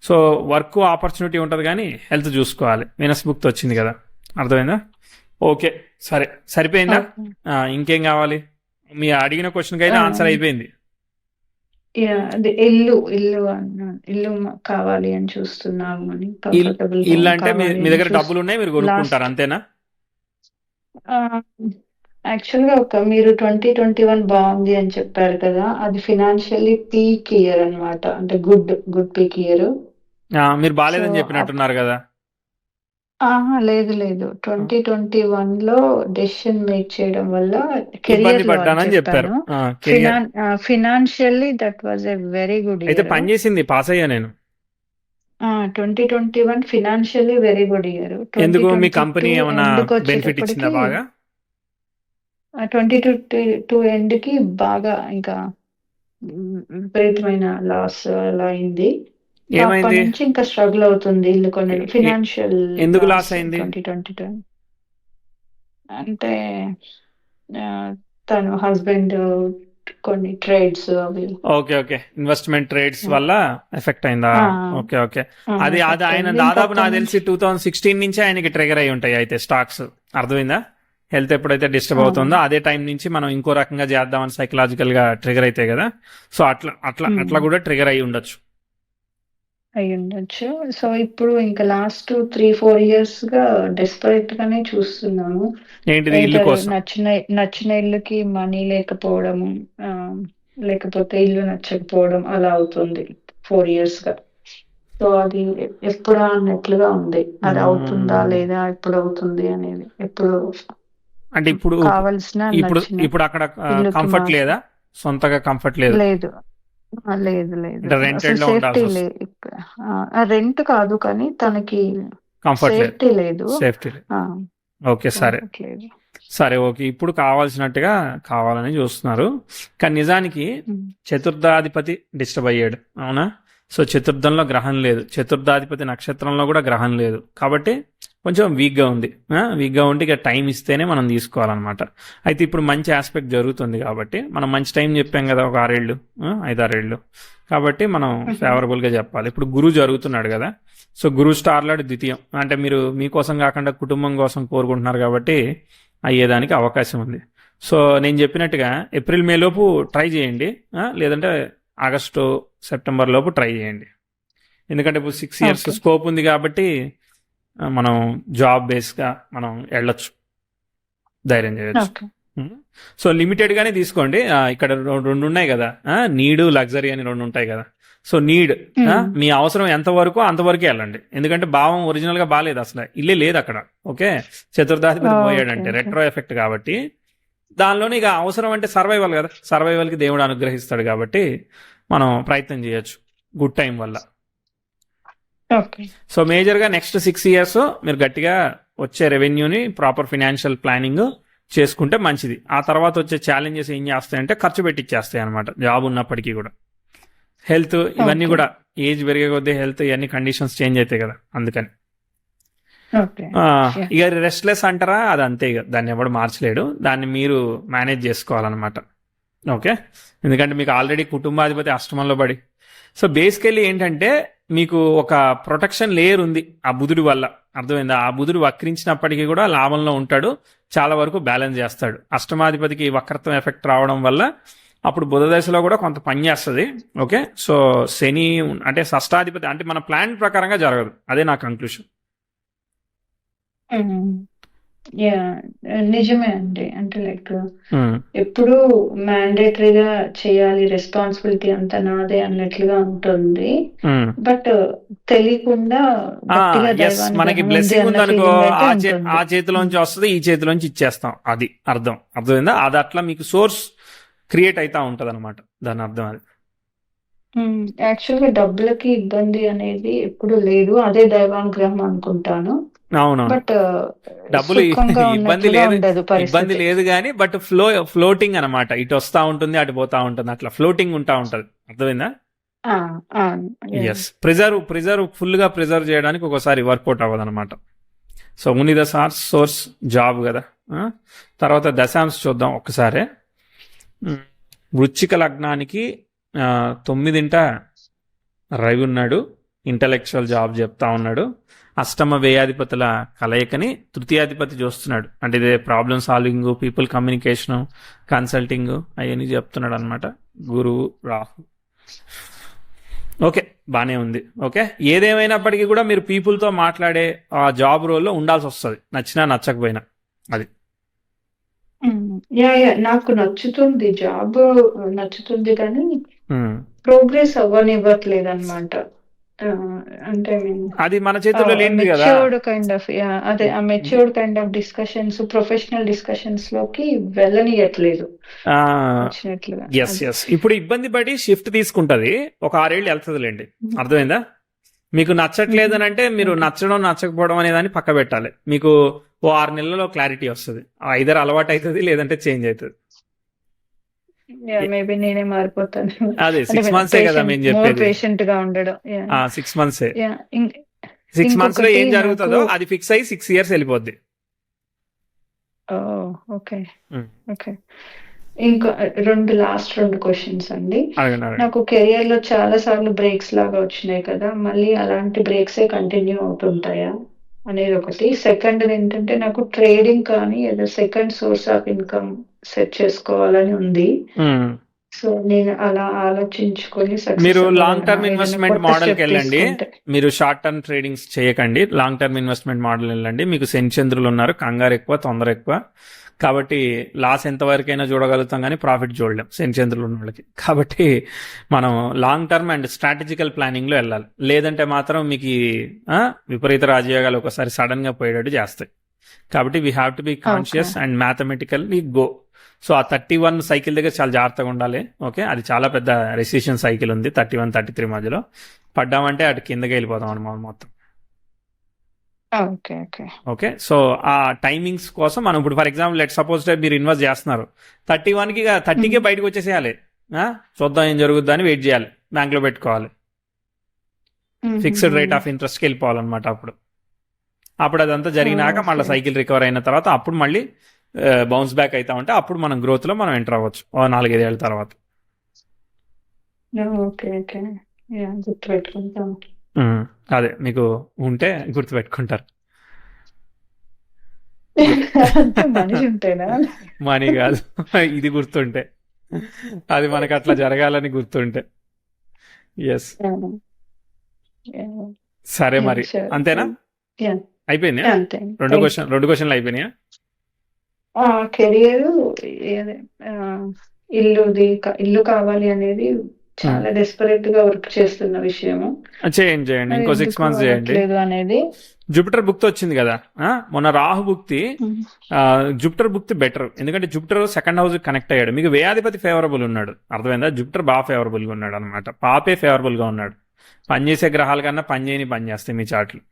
సో వర్క్ ఆపర్చునిటీ ఉంటుంది కానీ హెల్త్ చూసుకోవాలి. వీనస్ బుక్ వచ్చింది కదా. అర్థమైందా? ఓకే, సరే, సరిపోయిందా? ఇంకేం కావాలి? మీ అడిగిన క్వశ్చన్కి అయితే ఆన్సర్ అయిపోయింది. అది ఇల్లు కావాలి అని చూస్తున్నాము అని. ఇల్లు అంటే మీ దగ్గర డబ్బులు ఉన్నాయి, మీరు కొనుక్కుంటారు, అంతేనా? యాక్చువల్ గా మీరు 2021 బాగుంది అని చెప్పారు కదా, అది ఫినాన్షియల్లీ పీక్ ఇయర్ అన్నమాట. అంటే గుడ్ పీక్ ఇయర్. మీరు బాగాలేదని చెప్పినట్టున్నారు కదా. లేదు 2021 లో డెసిషన్ మేక్ చేయడం వల్ల ఇబ్బంది పడ్డానని చెప్పారు. Financially that was a very good అయితే ఇయర్. పని చేసింది, పాస్ అయ్యా నేను. 2021 ఫినాన్షియల్లీ వెరీ గుడ్ ఇయర్. ఎందుకు? మీ కంపెనీ ఏమైనా బెనిఫిట్ ఇచ్చిందా బాగా? 2022 ఎండ్ కి బాగా ఇంకా విపరీతమైన లాస్ అలా అయింది. ఏమైంది? నుంచి ఇంకా స్ట్రగుల్ అవుతుంది ఇల్లు కొనడం. ఫినాన్షియల్ ఎందుకు లాస్ అయింది? 2022 అంటే తను హస్బెండ్ కొన్ని ట్రేడ్స్ అవి. ఓకే ఓకే, ఇన్వెస్ట్మెంట్ ట్రేడ్స్ వల్ల ఎఫెక్ట్ అయిందా? ఆ, ఓకే ఓకే. అది ఎఫెక్ట్ ఆయన అయింది. ఇంకా దాదాపు నాకు అప్పటి తెలిసి నుంచి 2016 నుంచి ఆయనకి ట్రిగర్ అయి ఉంటాయి అయితే స్టాక్స్. అర్థమైందా? హెల్త్ ఎప్పుడైతే డిస్టర్బ్ అవుతుందో అదే టైం నుంచి మనం ఇంకో రకంగా చేద్దామని సైకలాజికల్ గా ట్రిగర్ అవుతాయి కదా. సో అట్లా అట్లా అట్లా కూడా ట్రిగర్ అయి ఉండొచ్చు. అయి ఉండొచ్చు. సో ఇప్పుడు ఇంకా లాస్ట్ 3-4 ఇయర్స్ గా డెస్పరేట్ గానే చూస్తున్నాము. ఏంటిది? ఇల్లు either కోసం. నచ్చిన ఇల్లుకి మనీ లేకపోవడము, ఆ, లేకపోతే ఇల్లు నచ్చకపోవడం అలా అవుతుంది 4 ఇయర్స్ గా. సో అది ఎప్పుడా అన్నట్లుగా ఉంది. అది అవుతుందా లేదా, ఎప్పుడు అవుతుంది అనేది, ఎప్పుడు అంటే ఇప్పుడు కావలసిన ఇప్పుడు నచ్చిన ఇప్పుడు అక్కడ ఇల్లుకి కంఫర్ట్ లేదా? సొంతగా కంఫర్ట్ లేదు. లేదు. లేదు లేదు, అంటే అసలు రెంటెడ్ లో సేఫ్టీ ఉండాల్సి వస్తుంది. రెంట్ కాదు కానీ తనకి కంఫర్ట్ లేదు, సేఫ్టీ లేదు. సేఫ్టీ లేదు. ఆ, ఓకే సరే కంఫర్ట్ లేదు. సరే ఓకే. ఇప్పుడు కావాల్సినట్టుగా కావాలని చూస్తున్నారు, కానీ నిజానికి ఉమ్, చతుర్థాధిపతి డిస్టర్బ్ అయ్యాడు, అవునా? సో చతుర్థంలో గ్రహం లేదు, చతుర్థాధిపతి నక్షత్రంలో కూడా గ్రహం లేదు, కాబట్టి కొంచెం వీక్గా ఉంది. వీక్గా ఉంటే ఇక టైం ఇస్తేనే మనం తీసుకోవాలన్నమాట. అయితే ఇప్పుడు మంచి ఆస్పెక్ట్ జరుగుతుంది కాబట్టి మనం మంచి టైం చెప్పాం కదా, ఒక 6 ఏళ్ళు, 5-6 ఏళ్ళు, కాబట్టి మనం ఫేవరబుల్గా చెప్పాలి. ఇప్పుడు గురువు జరుగుతున్నాడు కదా, సో గురువు స్టార్లాడు ద్వితీయం, అంటే మీరు మీకోసం కాకుండా కుటుంబం కోసం కోరుకుంటున్నారు కాబట్టి అయ్యేదానికి అవకాశం ఉంది. సో నేను చెప్పినట్టుగా ఏప్రిల్ మే లోపు ట్రై చేయండి, లేదంటే ఆగస్టు సెప్టెంబర్ లోపు ట్రై చేయండి. ఎందుకంటే ఇప్పుడు 6 ఇయర్స్ ఓకే స్కోప్ ఉంది కాబట్టి మనం జాబ్ బేస్గా మనం వెళ్ళొచ్చు, ధైర్యం చేయొచ్చు. ఓకే. సో లిమిటెడ్గానే తీసుకోండి. ఇక్కడ రెండు ఉన్నాయి కదా, నీడ్ లగ్జరీ అని రెండు ఉంటాయి కదా. సో నీడ్, మీ అవసరం ఎంతవరకు అంతవరకే వెళ్ళండి. ఎందుకంటే భావం ఒరిజినల్గా బాగాలేదు, అసలు ఇల్లే లేదు అక్కడ. ఓకే, చతుర్థాధిపతి పోయాడంటే రెట్రో ఎఫెక్ట్ కాబట్టి దానిలోనే ఇక అవసరం అంటే సర్వైవల్ కదా, సర్వైవల్కి దేవుడు అనుగ్రహిస్తాడు కాబట్టి మనం ప్రయత్నం చేయొచ్చు గుడ్ టైం వల్ల. ఓకే. సో మేజర్గా నెక్స్ట్ 6 ఇయర్స్ మీరు గట్టిగా వచ్చే రెవెన్యూని ప్రాపర్ ఫినాన్షియల్ ప్లానింగ్ చేసుకుంటే మంచిది. ఆ తర్వాత వచ్చే ఛాలెంజెస్ ఏం చేస్తాయంటే ఖర్చు పెట్టిచ్చేస్తాయి అనమాట, జాబ్ ఉన్నప్పటికీ కూడా. హెల్త్ ఇవన్నీ ఓకే. కూడా ఏజ్ పెరిగే కొద్దీ హెల్త్ ఇవన్నీ కండిషన్స్ చేంజ్ అవుతాయి కదా, అందుకని. ఓకే. ఇక రెస్ట్లెస్ అంటారా, అది అంతే, ఇక దాన్ని ఎవడు మార్చలేడు, దాన్ని మీరు మేనేజ్ చేసుకోవాలన్నమాట. ఓకే, ఎందుకంటే మీకు ఆల్రెడీ కుటుంబాధిపతి అష్టమంలో పడి. సో బేసికల్లీ ఏంటంటే మీకు ఒక ప్రొటెక్షన్ లేయర్ ఉంది ఆ బుధుడి వల్ల, అర్థమైందా? ఆ బుధుడు వక్రించినప్పటికీ కూడా లాభంలో ఉంటాడు, చాలా వరకు బ్యాలెన్స్ చేస్తాడు. అష్టమాధిపతికి వక్రత్వం ఎఫెక్ట్ రావడం వల్ల అప్పుడు బుధ దశలో కూడా కొంత పని చేస్తుంది. ఓకే, సో శని అంటే షష్టాధిపతి అంటే మన ప్లాన్ ప్రకారంగా జరగదు, అదే నా కంక్లూషన్. యా, నిజమే అండి. అంటే లైక్ ఎప్పుడు మ్యాండేటరీగా చేయాలి, రెస్పాన్సిబిలిటీ అంతా నాదే అన్నట్లుగా ఉంటుంది. బట్ తెలియకుండా గట్టిగా మనకి దైవానుగ్రహం ఉంది బ్లెస్సింగ్ అన్న ఉందనుకో, ఫీలింగ్ అయితే ఆ ఉంటుంది. చేతిలోంచి వస్తుంది, ఈ చేతిలోంచి ఇచ్చేస్తాం, అది అర్థమైందా? అది అట్లా మీకు సోర్స్ క్రియేట్ అవుతా ఉంటది అనమాట, దాని అర్థం అది. యాక్చువల్ గా డబ్బులకి ఇబ్బంది అనేది ఎప్పుడు లేదు, అదే దైవానుగ్రహం అనుకుంటాను. అవునవును, బట్ డబ్బులు సుఖంగా ఇబ్బంది ఉన్నట్లుగా లేదు, ఉండదు ఇబ్బంది పరిస్థితి. లేదు కానీ బట్ ఫ్లోటింగ్ అనమాట, ఇటు వస్తా ఉంటుంది అటు పోతా ఉంటుంది, అట్లా ఫ్లోటింగ్ ఉంటా ఉంటది, అర్థమైందా? ఆ, అవును. Yeah. ఎస్, ప్రిజర్వ్ ఫుల్ గా ప్రిజర్వ్ చేయడానికి ఒకసారి వర్కౌట్ అవ్వదు అనమాట. So Unni the source job కదా. తర్వాత దశాంశ చూద్దాం ఒక్కసారి. వృశ్చిక లగ్నానికి 9ంట రవి ఉన్నాడు, ఇంటలెక్చువల్ జాబ్ చెప్తా ఉన్నాడు. అష్టమ వ్యయాధిపతుల కలయికని తృతీయాధిపతి చూస్తున్నాడు, అంటే ఇదే problem solving, people communication, consulting అవన్నీ చెప్తున్నాడు అనమాట గురువు రాహు. ఓకే, బానే ఉంది. ఓకే, ఏదేమైనప్పటికీ కూడా మీరు పీపుల్తో మాట్లాడే ఆ జాబ్ రోల్లో ఉండాల్సి వస్తుంది, నచ్చినా నచ్చకపోయినా. అది యా, నాకు నచ్చుతుంది, జాబ్ నచ్చుతుంది, కానీ ప్రోగ్రెస్ అవ్వనివ్వట్లేదు అనమాట. అంటే అది మన చేతుల్లో లేనిది కదా. మెచ్యూర్డ్ కైండ్ ఆఫ్, అదే ఆ matured kind of discussions, professional discussions లోకి వెళ్ళనియట్లేదు వచ్చినట్లుగా. ఎస్, ఇప్పుడు ఇబ్బంది పడి షిఫ్ట్ తీసుకుంటది, ఒక 6 ఏళ్ళు వెళ్తుందిలేండి, అర్థమైందా? మీకు నచ్చట్లేదు అని అంటే మీరు నచ్చడం నచ్చకపోవడం అనే దాన్ని పక్క పెట్టాలి. మీకు ఓ 6 నెలల్లో క్లారిటీ వస్తుంది, ఐదర్ అలవాటు అవుతుంది లేదంటే చేంజ్ అవుతుంది. మేబీ నేనే మారిపోతాను. అదే 6 మంత్సే కదా మేము చెప్పేది, పేషెంట్ గా ఉండడం. 6 మంత్సే. 6 మంత్స్ లో ఏం జరుగుతుందో అది ఫిక్స్ అయ్యి 6 ఇయర్స్ వెళ్ళిపోద్ది. Okay okay. ఇంకా రెండు క్వశ్చన్స్ అండి. అడగండి అడగండి. నాకు కెరియర్ లో చాలా సార్లు బ్రేక్స్ లాగా వచ్చినాయి కదా, మళ్ళీ అలాంటి బ్రేక్సే కంటిన్యూ అవుతుంటాయా అనేది ఒకటి. సెకండ్ ఏంటంటే నాకు ట్రేడింగ్ కానీ ఏదో second source of income set చేసుకోవాలని ఉంది. మ్మ్. సో నేను అలా ఆలోచించుకొని మీరు సక్సెస్ లాంగ్ టర్మ్ ఏదైనా ఇన్వెస్ట్మెంట్ కొత్త మోడల్కి స్టెప్ వెళ్ళండి. తీసుకుంటే. మీరు షార్ట్ టర్మ్ ట్రేడింగ్స్ చేయకండి. లాంగ్ టర్మ్ ఇన్వెస్ట్మెంట్ మోడల్ వెళ్ళండి. మీకు శనిచంద్రులు ఉన్నారు, కంగారు ఎక్కువ, తొందర ఎక్కువ. కాబట్టి లాస్ ఎంతవరకైనా చూడగలుగుతాం కానీ ప్రాఫిట్ చూడలేం శనిచంద్రులు ఉన్న వాళ్ళకి. కాబట్టి మనం లాంగ్ టర్మ్ అండ్ స్ట్రాటజికల్ ప్లానింగ్లో వెళ్ళాలి. లేదంటే మాత్రం మీకు విపరీత రాజయోగాలు ఒకసారి సడన్గా పోయేటట్టు చేస్తాయి. కాబట్టి we have to be conscious and mathematically go. So ఆ 31 సైకిల్ దగ్గర చాలా జాగ్రత్తగా ఉండాలి. ఓకే, అది చాలా పెద్ద రెసిషన్ సైకిల్ ఉంది 31, 33 మధ్యలో. పడ్డామంటే అటు కిందకి వెళ్ళిపోతాం అన్నమాట మొత్తం. ఓకే ఓకే ఓకే, సో ఆ టైమింగ్స్ కోసం మనం ఇప్పుడు ఫర్ ఎగ్జాంపుల్ లెట్ సపోజ్ మీరు ఇన్వెస్ట్ చేస్తున్నారు 31కి 30కే బయటకు వచ్చేసేయాలి. చూద్దాం ఏం జరుగుద్దా అని వెయిట్ చేయాలి, బ్యాంక్లో పెట్టుకోవాలి, ఫిక్స్డ్ రేట్ ఆఫ్ ఇంట్రెస్ట్కి వెళ్ళిపోవాలన్నమాట. అప్పుడు అదంతా జరిగినాక మళ్ళీ సైకిల్ రికవర్ అయిన తర్వాత అప్పుడు మళ్ళీ బౌన్స్ బ్యాక్ అవుతా ఉంటే అప్పుడు మనం గ్రోత్లో మనం ఎంటర్ అవ్వచ్చు 4-5 ఏళ్ళ తర్వాత. ఓకే ఓకే గుర్తుపెట్టుకుంటాం. అదే మీకు ఉంటే గుర్తుపెట్టుకుంటారు. మనిషి ఉంటేనా? మనీ కాదు, ఇది గుర్తుంటే, అది మనకు అట్లా జరగాలని గుర్తుంటే. ఎస్, సరే మరి అంతేనా? అయిపోయింది. రెండు క్వశ్చన్లు అయిపోయినాయా? కెరియర్ ఇల్లు కావాలి అనేది చాలా డెస్పరేట్ గా వర్క్ చేస్తున్న విషయము. చేయండి ఇంకో 6 months చేయండి అనేది. జూపిటర్ భుక్తి వచ్చింది కదా మొన్న, రాహు భుక్తి. జూపిటర్ భుక్తి బెటర్, ఎందుకంటే జూపిటర్ సెకండ్ హౌస్ కనెక్ట్ అయ్యాడు. మీకు వ్యయాధిపతి ఫేవరబుల్ ఉన్నాడు, అర్థమైందా? జూపిటర్ బాగా ఫేవరబుల్ గా ఉన్నాడు అనమాట. పాపే ఫేవరబుల్ గా ఉన్నాడు. పనిచేసే గ్రహాల కన్నా పని చేస్తాయి మీ చాట్లు.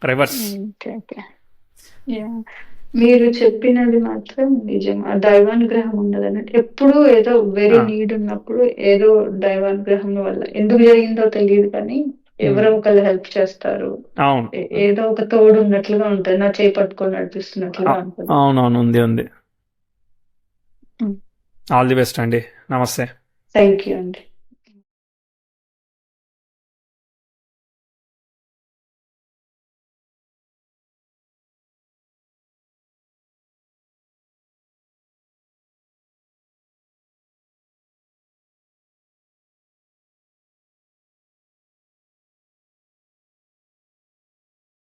రివర్స్. మీరు చెప్పినది మాత్రం నిజం. ఆ దైవానుగ్రహం ఉండదు అన్నట్టు. ఎప్పుడు ఏదో వెరీ నీడ్ ఉన్నప్పుడు ఏదో దైవానుగ్రహం వల్ల ఎందుకు జరిగిందో తెలియదు కానీ ఎవరో ఒకళ్ళు హెల్ప్ చేస్తారు. అవును, ఏదో ఒక తోడు ఉన్నట్లుగా ఉంటుంది, నా చేయి పట్టుకొని నడిపిస్తున్నట్లుగా ఉంటుంది. అవునవును, ఉంది. ఆల్ ది బెస్ట్ అండి. నమస్తే. థ్యాంక్ యూ అండి.